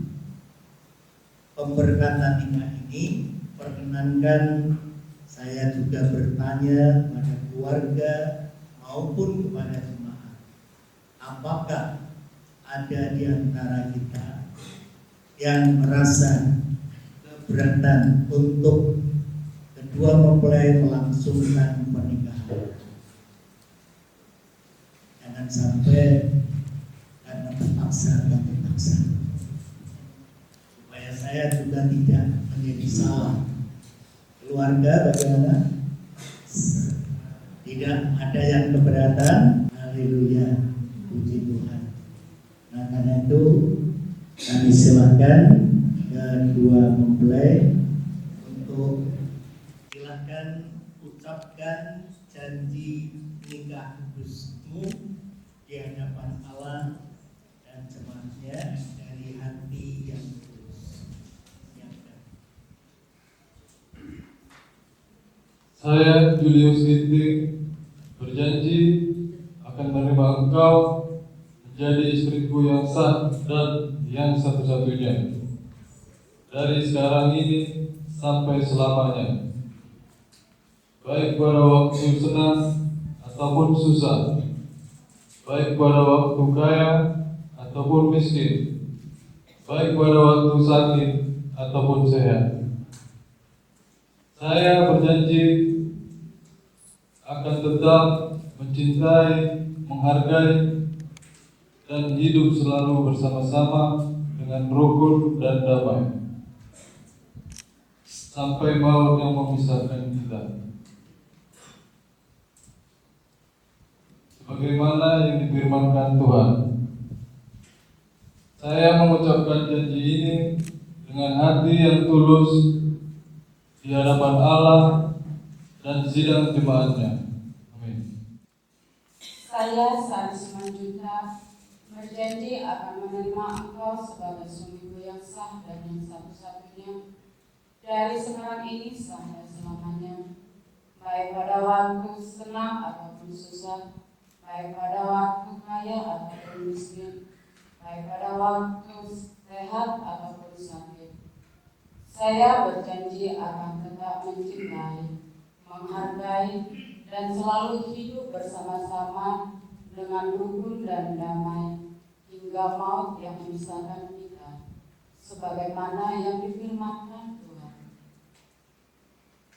pemberkatan nikah ini, perkenankan saya juga bertanya kepada keluarga maupun kepada jemaat, apakah ada di antara kita yang merasa keberatan untuk kedua mempelai melangsungkan pernikahan? Jangan sampai karena terpaksa dan terpaksa, supaya saya juga tidak menjadi salah. Keluarga bagaimana? Tidak ada yang keberatan. Haleluya, puji Tuhan. Nah, karena itu kami silakan kedua mempelai untuk silakan ucapkan janji nikah kudusmu di hadapan Allah dan jemaatnya dari hati yang tulus. Siapkan. Saya, Julius Ginting, berjanji akan menerima engkau menjadi istriku yang sah dan yang satu-satunya dari sekarang ini sampai selamanya, baik pada waktu senang ataupun susah, baik pada waktu kaya ataupun miskin, baik pada waktu sakit ataupun sehat. Saya berjanji akan tetap mencintai, menghargai, dan hidup selalu bersama-sama dengan rukun dan damai sampai maut yang memisahkan kita. Sebagaimana yang difirmankan Tuhan, saya mengucapkan janji ini dengan hati yang tulus di hadapan Allah dan sidang jemaatnya. Amin. Saya, Sari Simanjuntak, berjanji akan menerima engkau sebagai suamiku yang sah dan yang satu-satunya dari sekarang ini sampai selamanya, baik pada waktu senang ataupun susah, baik pada waktu kaya ataupun miskin, baik pada waktu sehat ataupun sakit. Saya berjanji akan tetap mencintai, menghargai, dan selalu hidup bersama-sama dengan rukun dan damai hingga maut yang memisahkan kita, sebagaimana yang difirmankan Tuhan.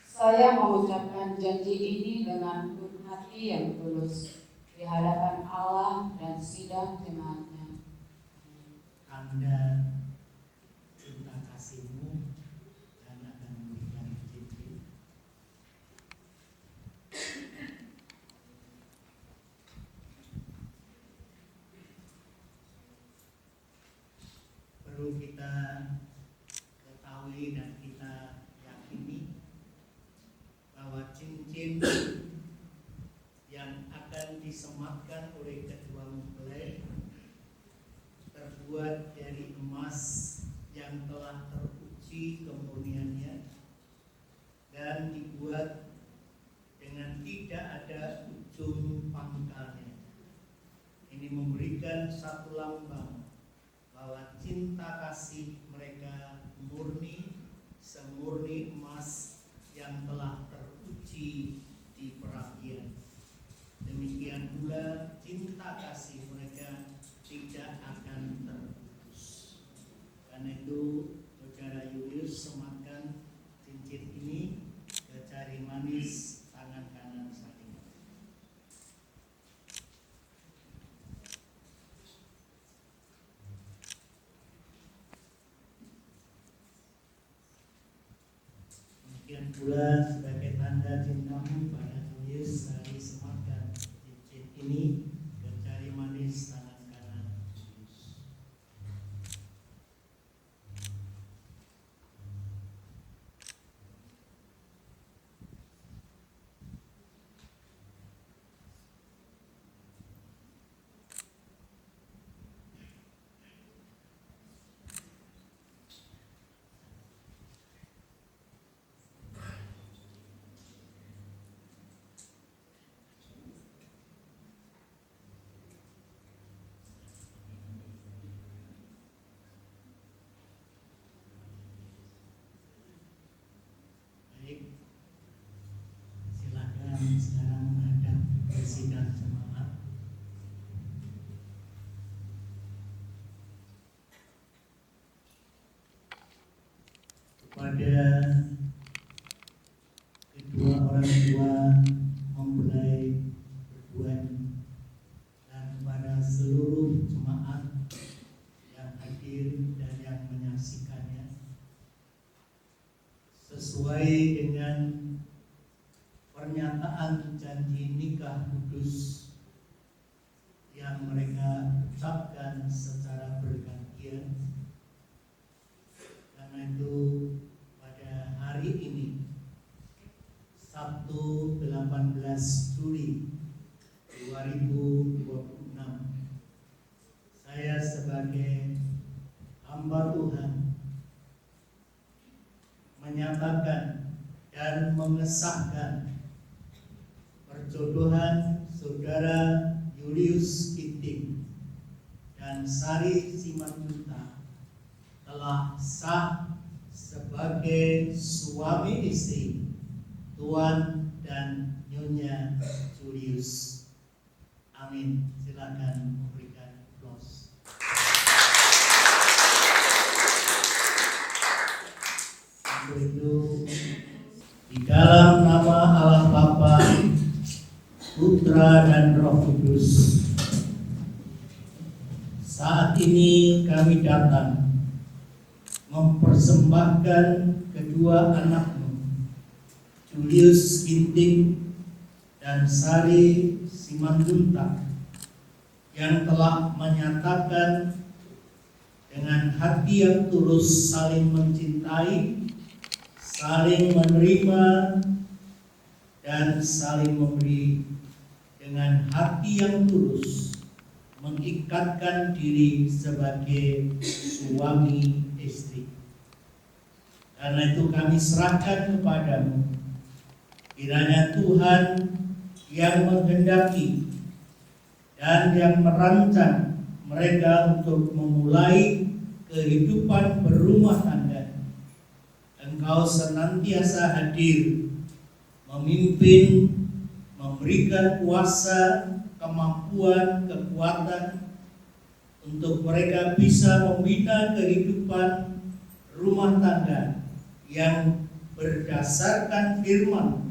Saya mengucapkan janji ini dengan hati yang tulus di hadapan Allah dan sidang jemaatnya. Tanda cinta kasihmu dan akan memberikan cincin. Perlu kita ketahui dan kita yakini bahwa cincin yang akan disematkan oleh kedua mempelai terbuat dari emas yang telah teruji kemurniannya dan dibuat dengan tidak ada ujung pangkalnya. Ini memberikan satu lambang bahwa cinta kasih mereka murni, semurni emas yang telah teruji di perapian. Demikian pula cinta kasih mereka tidak akan terputus. Karena itu Saudara Julius sematkan cincin ini ke jari manis tangan kanan saya. Demikian pula sebagai tanda cintamu pada Julius, saya sematkan cincin ini ke jari manis tangan kanan Julius. Baik, silakan sekarang menghadap ke sidang jemaat. Kepada kedua orang tua mempelai berdua ini dan kepada seluruh jemaat yang hadir dan yang menyaksikannya, sesuai dengan pernyataan janji nikah kudus yang mereka ucapkan secara bergantian. Karena itu pada hari ini Sabtu 18 Juli 2026, saya sebagai hamba Tuhan menyatakan dan mengesahkan perjodohan Saudara Julius Ginting dan Sari Simanjuntak telah sah sebagai suami istri Tuan dan Nyonya Julius. Amin. Silakan memberikan aplaus. Untuk itu, di dalam nama Allah Bapa, Putra dan Roh Kudus, saat ini kami datang mempersembahkan kedua anakmu, Julius Ginting dan Sari Simanjuntak, yang telah menyatakan dengan hati yang tulus saling mencintai, saling menerima, dan saling memberi dengan hati yang tulus, mengikatkan diri sebagai suami istri. Karena itu kami serahkan kepadamu, kiranya Tuhan yang menghendaki dan yang merancang mereka untuk memulai kehidupan berumah tangga, Engkau senantiasa hadir, memimpin, memberikan kuasa, kemampuan, kekuatan untuk mereka bisa membina kehidupan rumah tangga yang berdasarkan firman,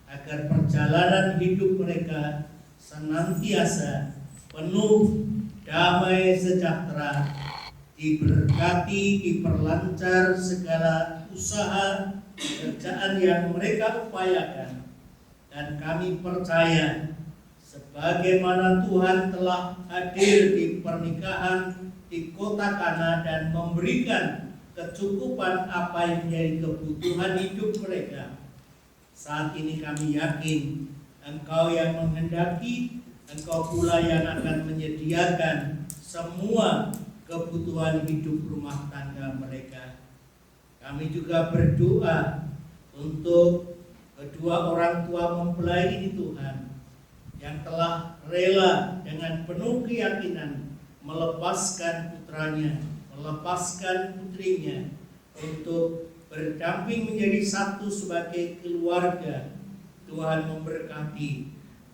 agar perjalanan hidup mereka senantiasa penuh damai sejahtera, diberkati, diperlancar segala usaha pekerjaan yang mereka upayakan. Dan kami percaya sebagaimana Tuhan telah hadir di pernikahan di kota Kana dan memberikan kecukupan apa yang menjadi kebutuhan hidup mereka, saat ini kami yakin Engkau yang menghendaki, Engkau pula yang akan menyediakan semua kebutuhan hidup rumah tangga mereka. Kami juga berdoa untuk kedua orang tua mempelai ini Tuhan, yang telah rela dengan penuh keyakinan melepaskan putranya, melepaskan putrinya untuk berdamping menjadi satu sebagai keluarga. Tuhan memberkati,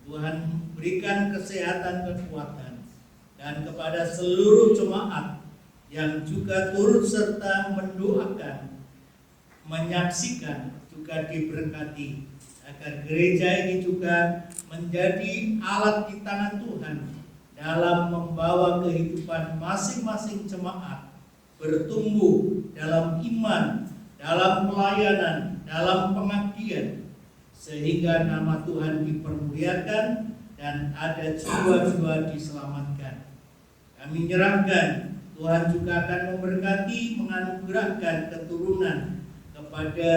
Tuhan berikan kesehatan, kekuatan, dan kepada seluruh jemaat yang juga turut serta mendoakan, menyaksikan, juga diberkati, agar gereja ini juga menjadi alat di tangan Tuhan dalam membawa kehidupan masing-masing jemaat bertumbuh dalam iman, dalam pelayanan, dalam pengabdian, sehingga nama Tuhan dipermuliakan dan ada jiwa-jiwa diselamatkan. Kami menyerahkan, Tuhan juga akan memberkati, menganugerahkan keturunan kepada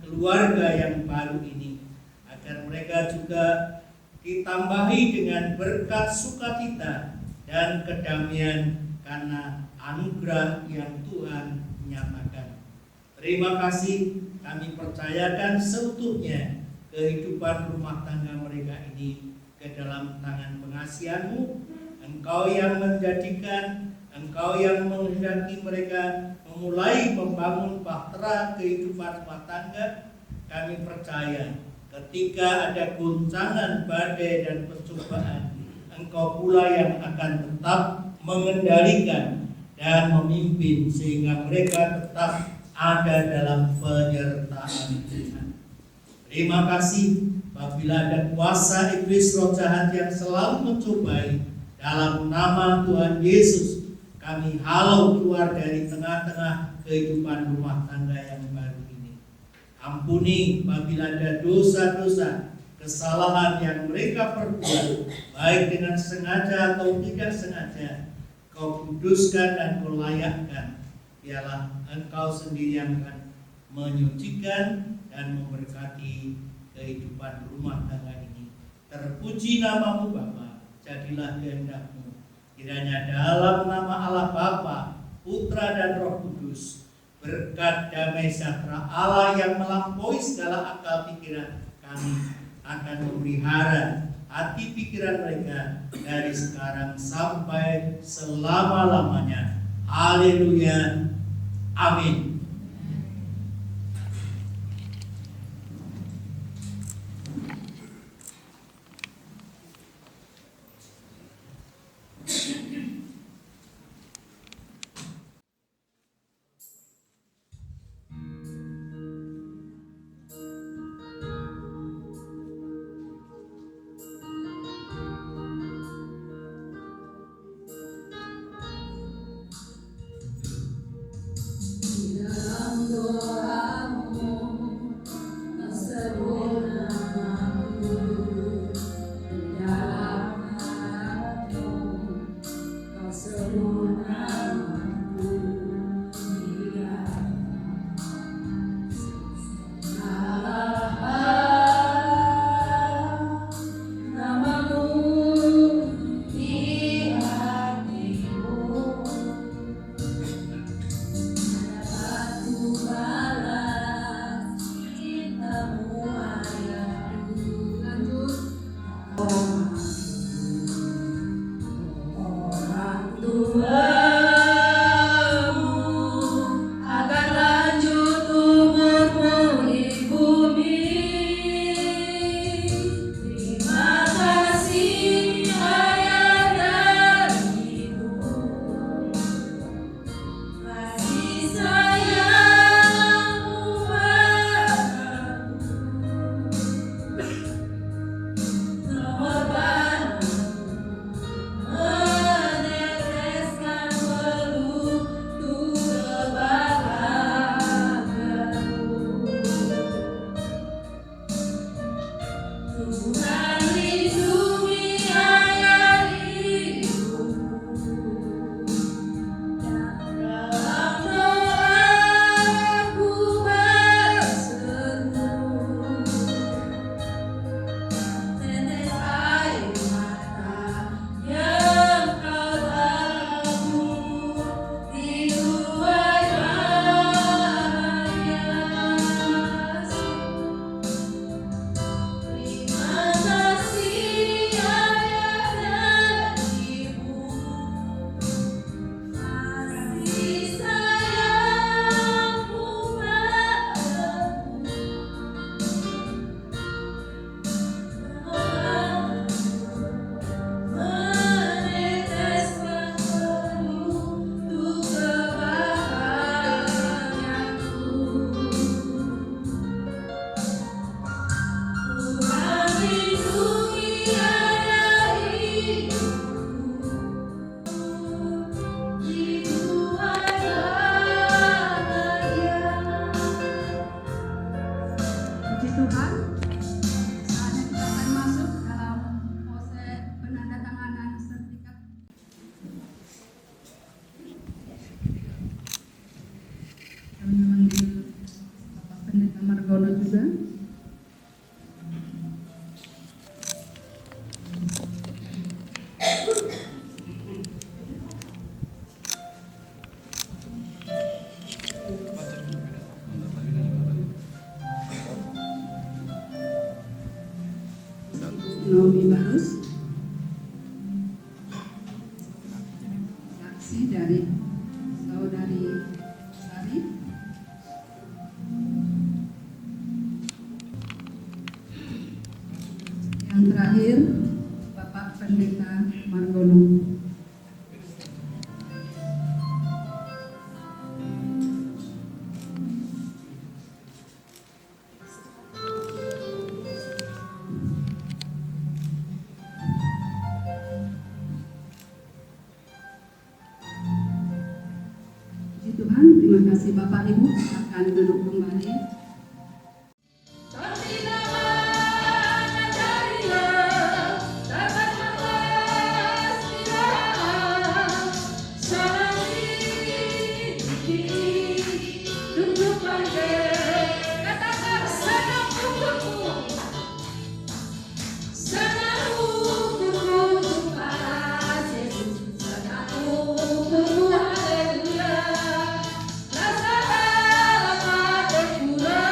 keluarga yang baru ini, agar mereka juga ditambahi dengan berkat sukacita dan kedamaian karena anugerah yang Tuhan nyatakan. Terima kasih, kami percayakan seutuhnya kehidupan rumah tangga mereka ini ke dalam tangan pengasihan-Mu. Engkau yang menjadikan, Engkau yang menghendaki mereka memulai membangun bahtera kehidupan rumah tangga. Kami percaya ketika ada guncangan, badai, dan pencobaan, Engkau pula yang akan tetap mengendalikan dan memimpin, sehingga mereka tetap ada dalam penyertaan Tuhan. Terima kasih apabila ada kuasa iblis roh jahat yang selalu mencobai, dalam nama Tuhan Yesus kami halau keluar dari tengah-tengah kehidupan rumah tangga yang baru ini. Ampuni apabila ada dosa-dosa, kesalahan yang mereka perbuat, baik dengan sengaja atau tidak sengaja. Kau kuduskan dan Kau layakkan. Biarlah Engkau sendiri yang akan menyucikan dan memberkati kehidupan rumah tangga ini. Terpuji nama-Mu Bapa, jadilah kehendak-Mu. Kiranya dalam nama Allah Bapa, Putra dan Roh Kudus, berkat damai sejahtera Allah yang melampaui segala akal pikiran kami akan memelihara hati pikiran mereka dari sekarang sampai selama-lamanya. Haleluya. Amin. Dalam doamu, kau sebut namaku. Di dalam hatimu, kau sebut namaku. Di dalam namamu di hatimu. Aku balas cintamu ayahku. Lanjut. Orang tuamu akan lanjut umurmu di bumi. Terima kasih ayah dan ibu. Kasih sayangmu padaku, pengorbananmu meneteskan peluru kebahagiaanku. Tuhan lindungi ayah ibu. Dalam doaku berseru, tetes air mata yang kau tabur di tuai Yesus. Terima kasih ayah dan ibu. Kasih sayangmu padaku, meneteskan peluru kebahagiaanku. Tuhan lindungi ayah ibu. Puji Tuhan, saatnya kita akan masuk dalam proses penandatanganan sertifikat. Kami memanggil Bapak Pendeta Margono juga. Naomi Barus, saksi dari saudari Sari. Yang terakhir, Bapak Pendeta Margono. Puji Tuhan, terima kasih Bapak Ibu, akan duduk kembali. Haleluya, la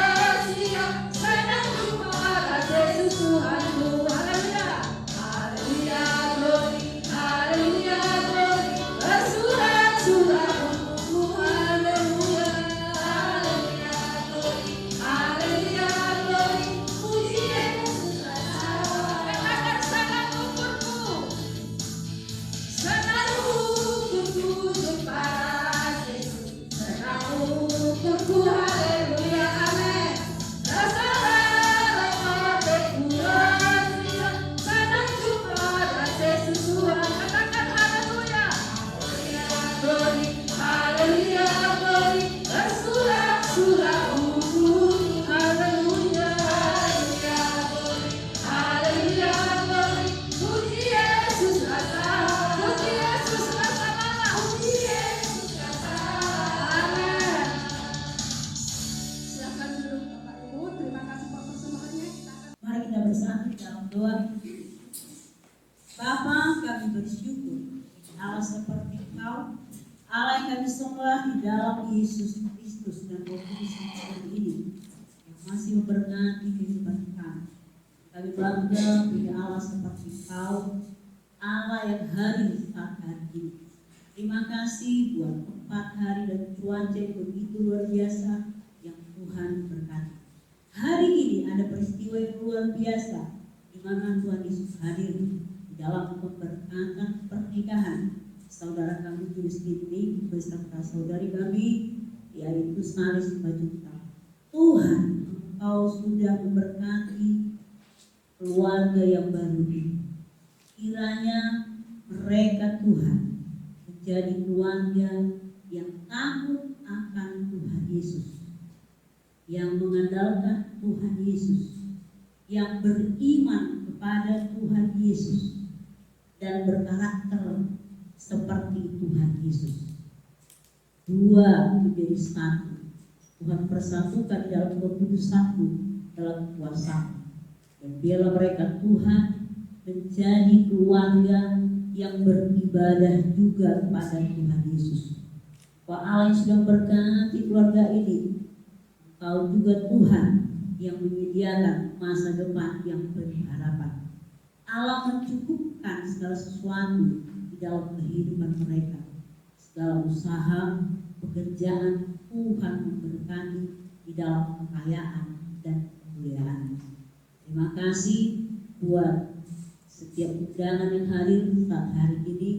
bersatu dalam doa. Bapa, kami bersyukur Allah seperti Engkau, Allah yang kami sembah di dalam Yesus Kristus dan Roh Kudus seperti ini, yang masih memberkati kehidupan kami. Kami bangga punya Allah seperti Engkau, Allah yang hadir saat hari ini. Terima kasih buat 4 hari dan cuaca yang begitu luar biasa yang Tuhan berkati. Hari ini ada peristiwa yang luar biasa di mana Tuhan Yesus hadir di dalam pemberkatan pernikahan saudara kami Julius Ginting beserta saudari kami yaitu Salis Majuta. Tuhan, Engkau sudah memberkati keluarga yang baru ini. Kiranya mereka Tuhan menjadi keluarga yang takut akan Tuhan Yesus, yang mengandalkan Tuhan Yesus, yang beriman kepada Tuhan Yesus dan berkarakter seperti Tuhan Yesus. 2 menjadi 1. Tuhan persatukan dalam Roh Kudus 1 dalam kuasa. Dan biarlah mereka Tuhan menjadi keluarga yang beribadah juga kepada Tuhan Yesus. Pak Allah yang sudah berkati keluarga ini, Engkau juga Tuhan yang menyediakan masa depan yang berharapan. Allah mencukupkan segala sesuatu di dalam kehidupan mereka. Segala usaha, pekerjaan Tuhan memberkati di dalam kekayaan dan kemuliaan. Terima kasih buat setiap undangan yang hadir saat hari ini.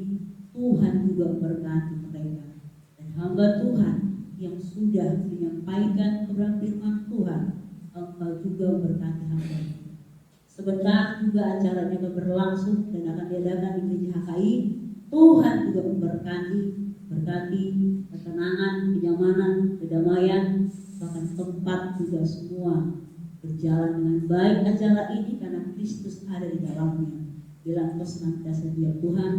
Tuhan juga memberkati mereka. Dan hamba Tuhan yang sudah menyampaikan kebenaran firman Tuhan, Engkau juga memberkati hamba. Sebentar juga acaranya akan berlangsung dan akan diadakan di Gereja HKI. Tuhan juga memberkati ketenangan, kenyamanan, kedamaian, bahkan tempat juga semua berjalan dengan baik acara ini karena Kristus ada di dalamnya. Bila Engkau senantiasa dia Tuhan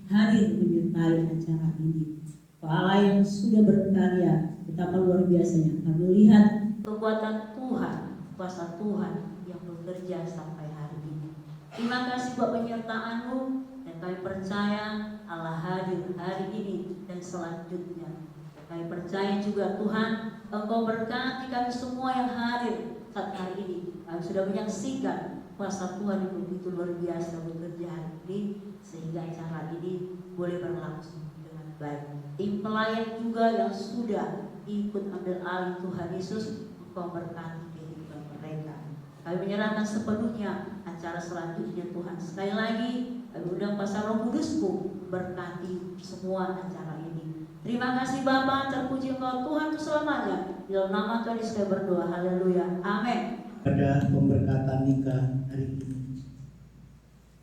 hadir menyertai acara ini. Pak Allah yang sudah berkarya betapa luar biasanya. Kami lihat kekuatan Tuhan, kuasa Tuhan yang bekerja sampai hari ini. Terima kasih buat penyertaan-Mu dan kami percaya Allah hadir hari ini dan selanjutnya. Kami percaya juga Tuhan Engkau berkati kami semua yang hadir saat hari ini. Kami sudah menyaksikan kuasa Tuhan yang begitu luar biasa bekerja hari ini sehingga acara ini boleh berlangsung dengan baik. Tim pelayan juga yang sudah ikut ambil alih Tuhan Yesus, Engkau berkati kehidupan mereka. Kami menyerahkan sepenuhnya acara selanjutnya Tuhan. Sekali lagi kami undang Pastor Roh Kudus-Mu berkati semua acara ini. Terima kasih Bapa, terpuji Engkau Tuhan selamanya. Di dalam nama Tuhan Yesus kami berdoa. Haleluya. Amin. Pada pemberkatan nikah hari ini,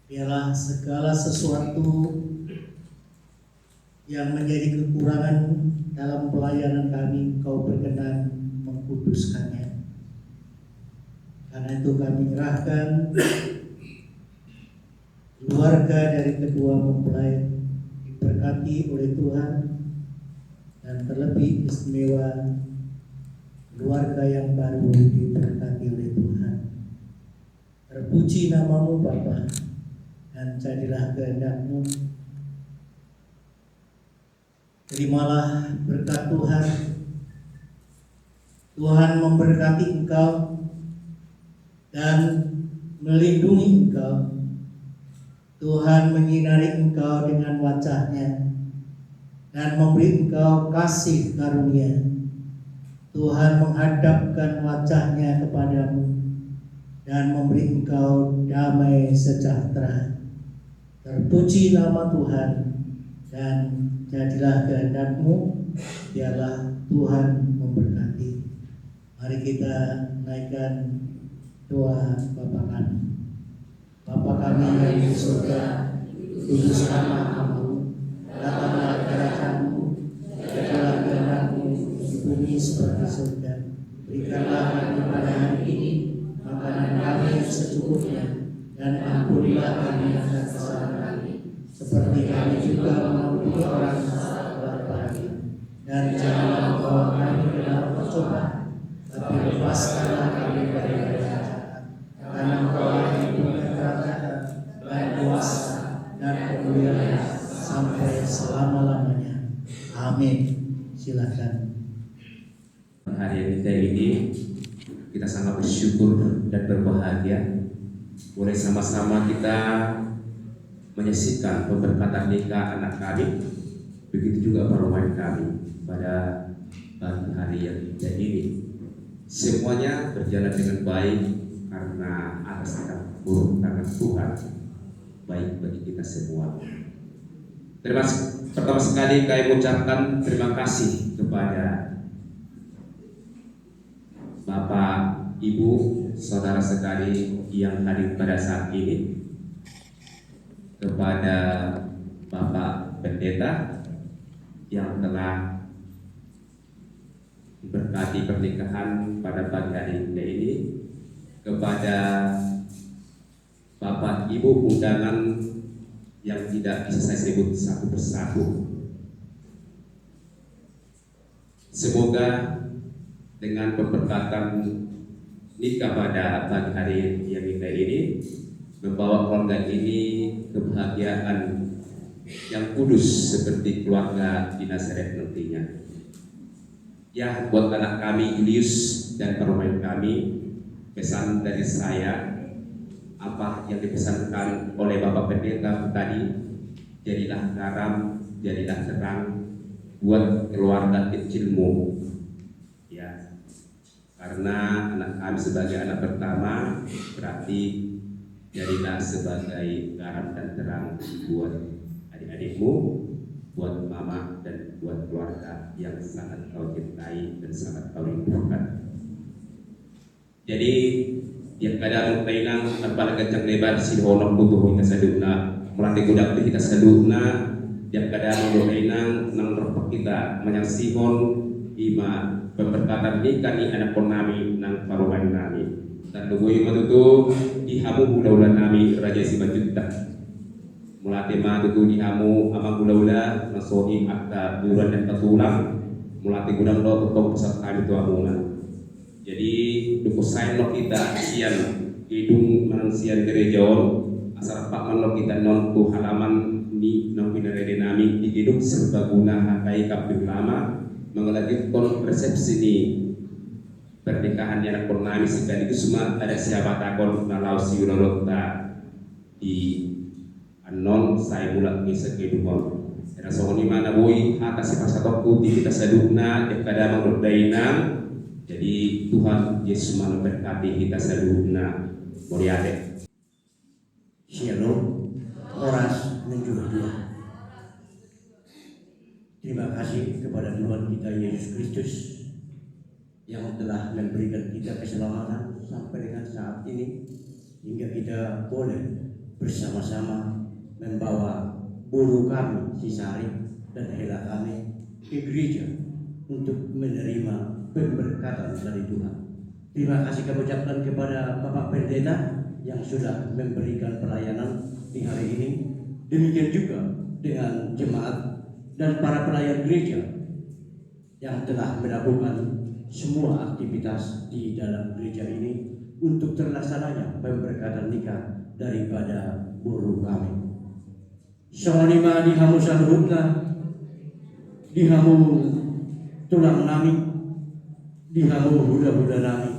biarlah segala sesuatu yang menjadi kekurangan dalam pelayanan kami Engkau berkenan mengkuduskannya. Karena itu kami menyerahkan keluarga dari kedua mempelai diberkati oleh Tuhan, dan terlebih istimewa keluarga yang baru diberkati oleh Tuhan. Terpuji nama-Mu Bapa, dan jadilah kehendak-Mu. Terimalah berkat Tuhan. Tuhan memberkati engkau dan melindungi engkau. Tuhan menyinari engkau dengan wajah-Nya dan memberi engkau kasih karunia. Tuhan menghadapkan wajah-Nya kepadamu dan memberi engkau damai sejahtera. Terpuji nama Tuhan, dan jadilah kehendak-Mu. Biarlah Tuhan memberkati. Mari kita naikkan doa Bapa kami. Bapa kami yang di surga, kuduskanlah nama-Mu, datanglah kerajaan-Mu, jadilah kehendak-Mu di bumi seperti surga. Berikanlah kami pada hari ini makanan kami yang secukupnya, dan ampunilah kami atas kesalahan kami, seperti kami juga mengampuni orang yang salah kepada kami. Dan janganlah membawa kami ke dalam percobaan, tapi lepaskanlah kami dari jahat. Karena Engkau Silakan. Hari yang kita ini kita sangat bersyukur dan berbahagia boleh sama-sama kita menyaksikan pemberkatan nikah anak kami, begitu juga perempuan kami pada pagi hari yang indah ini. Semuanya berjalan dengan baik karena atas tangan Tuhan baik bagi kita semua. Pertama sekali kami mengucapkan terima kasih kepada Bapak, Ibu, saudara sekali yang hadir pada saat ini, kepada Bapak Pendeta yang telah berkati pernikahan pada pagi hari ini, kepada Bapak Ibu undangan yang tidak bisa saya sebut satu persatu. Semoga dengan pemberkatan nikah pada pagi hari yang indah ini membawa keluarga ini kebahagiaan yang kudus seperti keluarga di Nazaret nantinya. Ya, buat anak kami Julius dan perempuan kami, pesan dari saya apa yang dipesankan oleh Bapak Pendeta tadi, jadilah garam, jadilah terang buat keluarga kecilmu. Ya, karena anak kami sebagai anak pertama berarti jadilah sebagai garam dan terang buat adik-adikmu, buat mama dan buat keluarga yang sangat kau cintai dan sangat kau rindukan. Jadi yang kadang tainang pada kencang lebar si honok butuh kita saduna melatih kuda kita saduna yang kadang tainang nang berpak kita menyaksihon ima pemberkatan nikah ni anak pon nami nang paruman nami dan dugoy matutu dihamu ulah-ulah nami raja si bajuta melatih matutu dihamu amang ulah-ulah nasohi akta buruan dan katulang melatih gudang do tutong peserta itu amungan. Jadi dukusain lo kita sian hidung manasian gerejaon asal pak man lo kita non tu halaman ni nang pinarede nami di hidung serbaguna hakai kapil lama mengelagipkan persepsi ni pernikahan yang pun nami sekali itu semua ada siapa takon nalau si urolota di anon saya mulak bisa kehidupan rasa ni mana boy atas si pasatokku di kita sadukna dekada mengberdainam. Jadi Tuhan Yesus memberkati kita seluruhnya. Moriade. Shalom, Horas menjurah. Terima kasih kepada Tuhan kita Yesus Kristus yang telah memberikan kita keselamatan sampai dengan saat ini hingga kita boleh bersama-sama membawa buru kami Sisari dan Hela kami ke gereja untuk menerima pemberkatan dari Tuhan. Terima kasih kami ucapkan kepada Bapak Pendeta yang sudah memberikan pelayanan di hari ini. Demikian juga dengan jemaat dan para pelayan gereja yang telah melakukan semua aktivitas di dalam gereja ini untuk terlaksananya pemberkatan nikah daripada buruh kami. Sawanima dihamu saluhutna, dihamu tulang nami, dihamu huda-huda nami,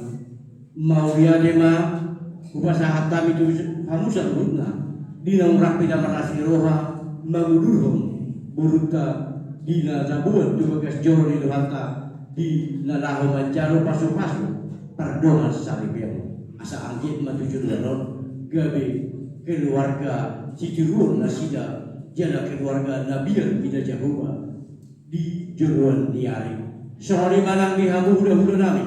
mau diadema upasahat kami itu hamu saluhutna, dinang rapida marasi roha, mangudurhum buruta, dina zabuan tu bagas joro di luhanta, di nalaho manjaro pasu-pasu, pardongan salibiyam, asa anggit matujur danon, gabe keluarga Citirun nasida jana keluarga Nabiyan Bida Jahuba di Juruan Diari. Sohari manang dihamu huda-huda nami,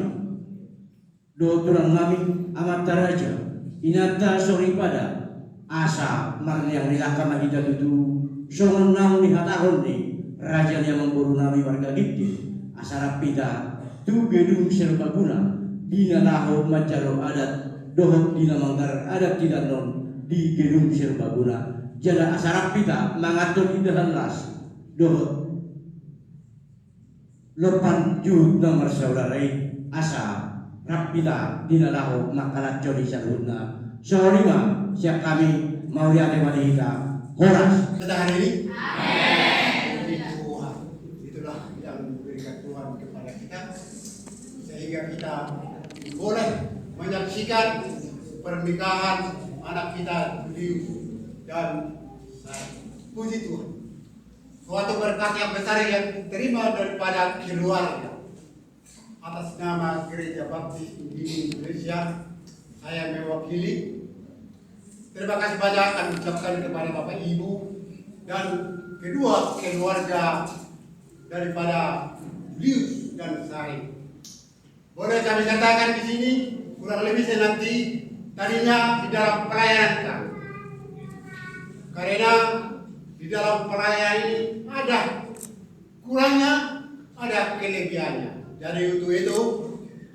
do turang nami amat taraja, inata sori pada asa marni yang nilaka magita tutu, songon nang nihatahon ni raja yang memburu nami warga giti, asara pita tu gedung serbaguna, dina laho macaro adat, dohok dina manggar adat tidak non di gedung serbaguna jana asarap pita mangatur indahan ras doh lopan juhud nomor saudarai asa rapita dina lahu makalat jodi salhudna sorima siap kami mau lihat wanita Horas pada hari ini. Amin. Itulah yang diberikan Tuhan boleh menyaksikan pernikahan anak kita Julius dan saya. Puji Tuhan. Suatu berkat yang besar yang diterima daripada keluarga. Atas nama Gereja Baptis di Indonesia, saya mewakili. Terima kasih banyak kami ucapkan kepada Bapak Ibu dan kedua keluarga daripada Julius dan Sari. Boleh kami katakan di sini kurang lebih nanti tadinya di dalam pelayanan kami. Karena di dalam pelayanan ini ada kurangnya, ada kelebihannya. Jadi untuk itu,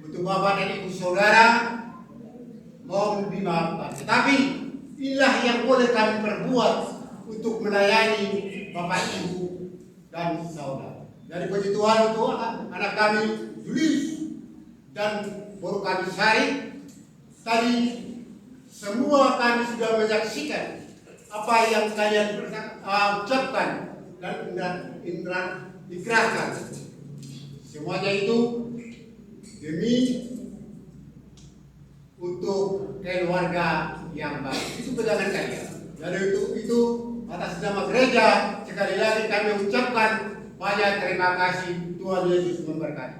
untuk Bapak dan Ibu Saudara mohon dimaafkan. Tetapi inilah yang boleh kami perbuat untuk melayani Bapak Ibu dan Saudara. Jadi puji Tuhan untuk anak kami Julius dan baru kami Sari. Tadi semua kami sudah menyaksikan apa yang kalian ucapkan dan ikrarkan. Semuanya itu demi untuk keluarga yang baik. Itu pegangan kalian. Jadi itu atas nama gereja sekali lagi kami ucapkan banyak terima kasih. Tuhan Yesus memberkati.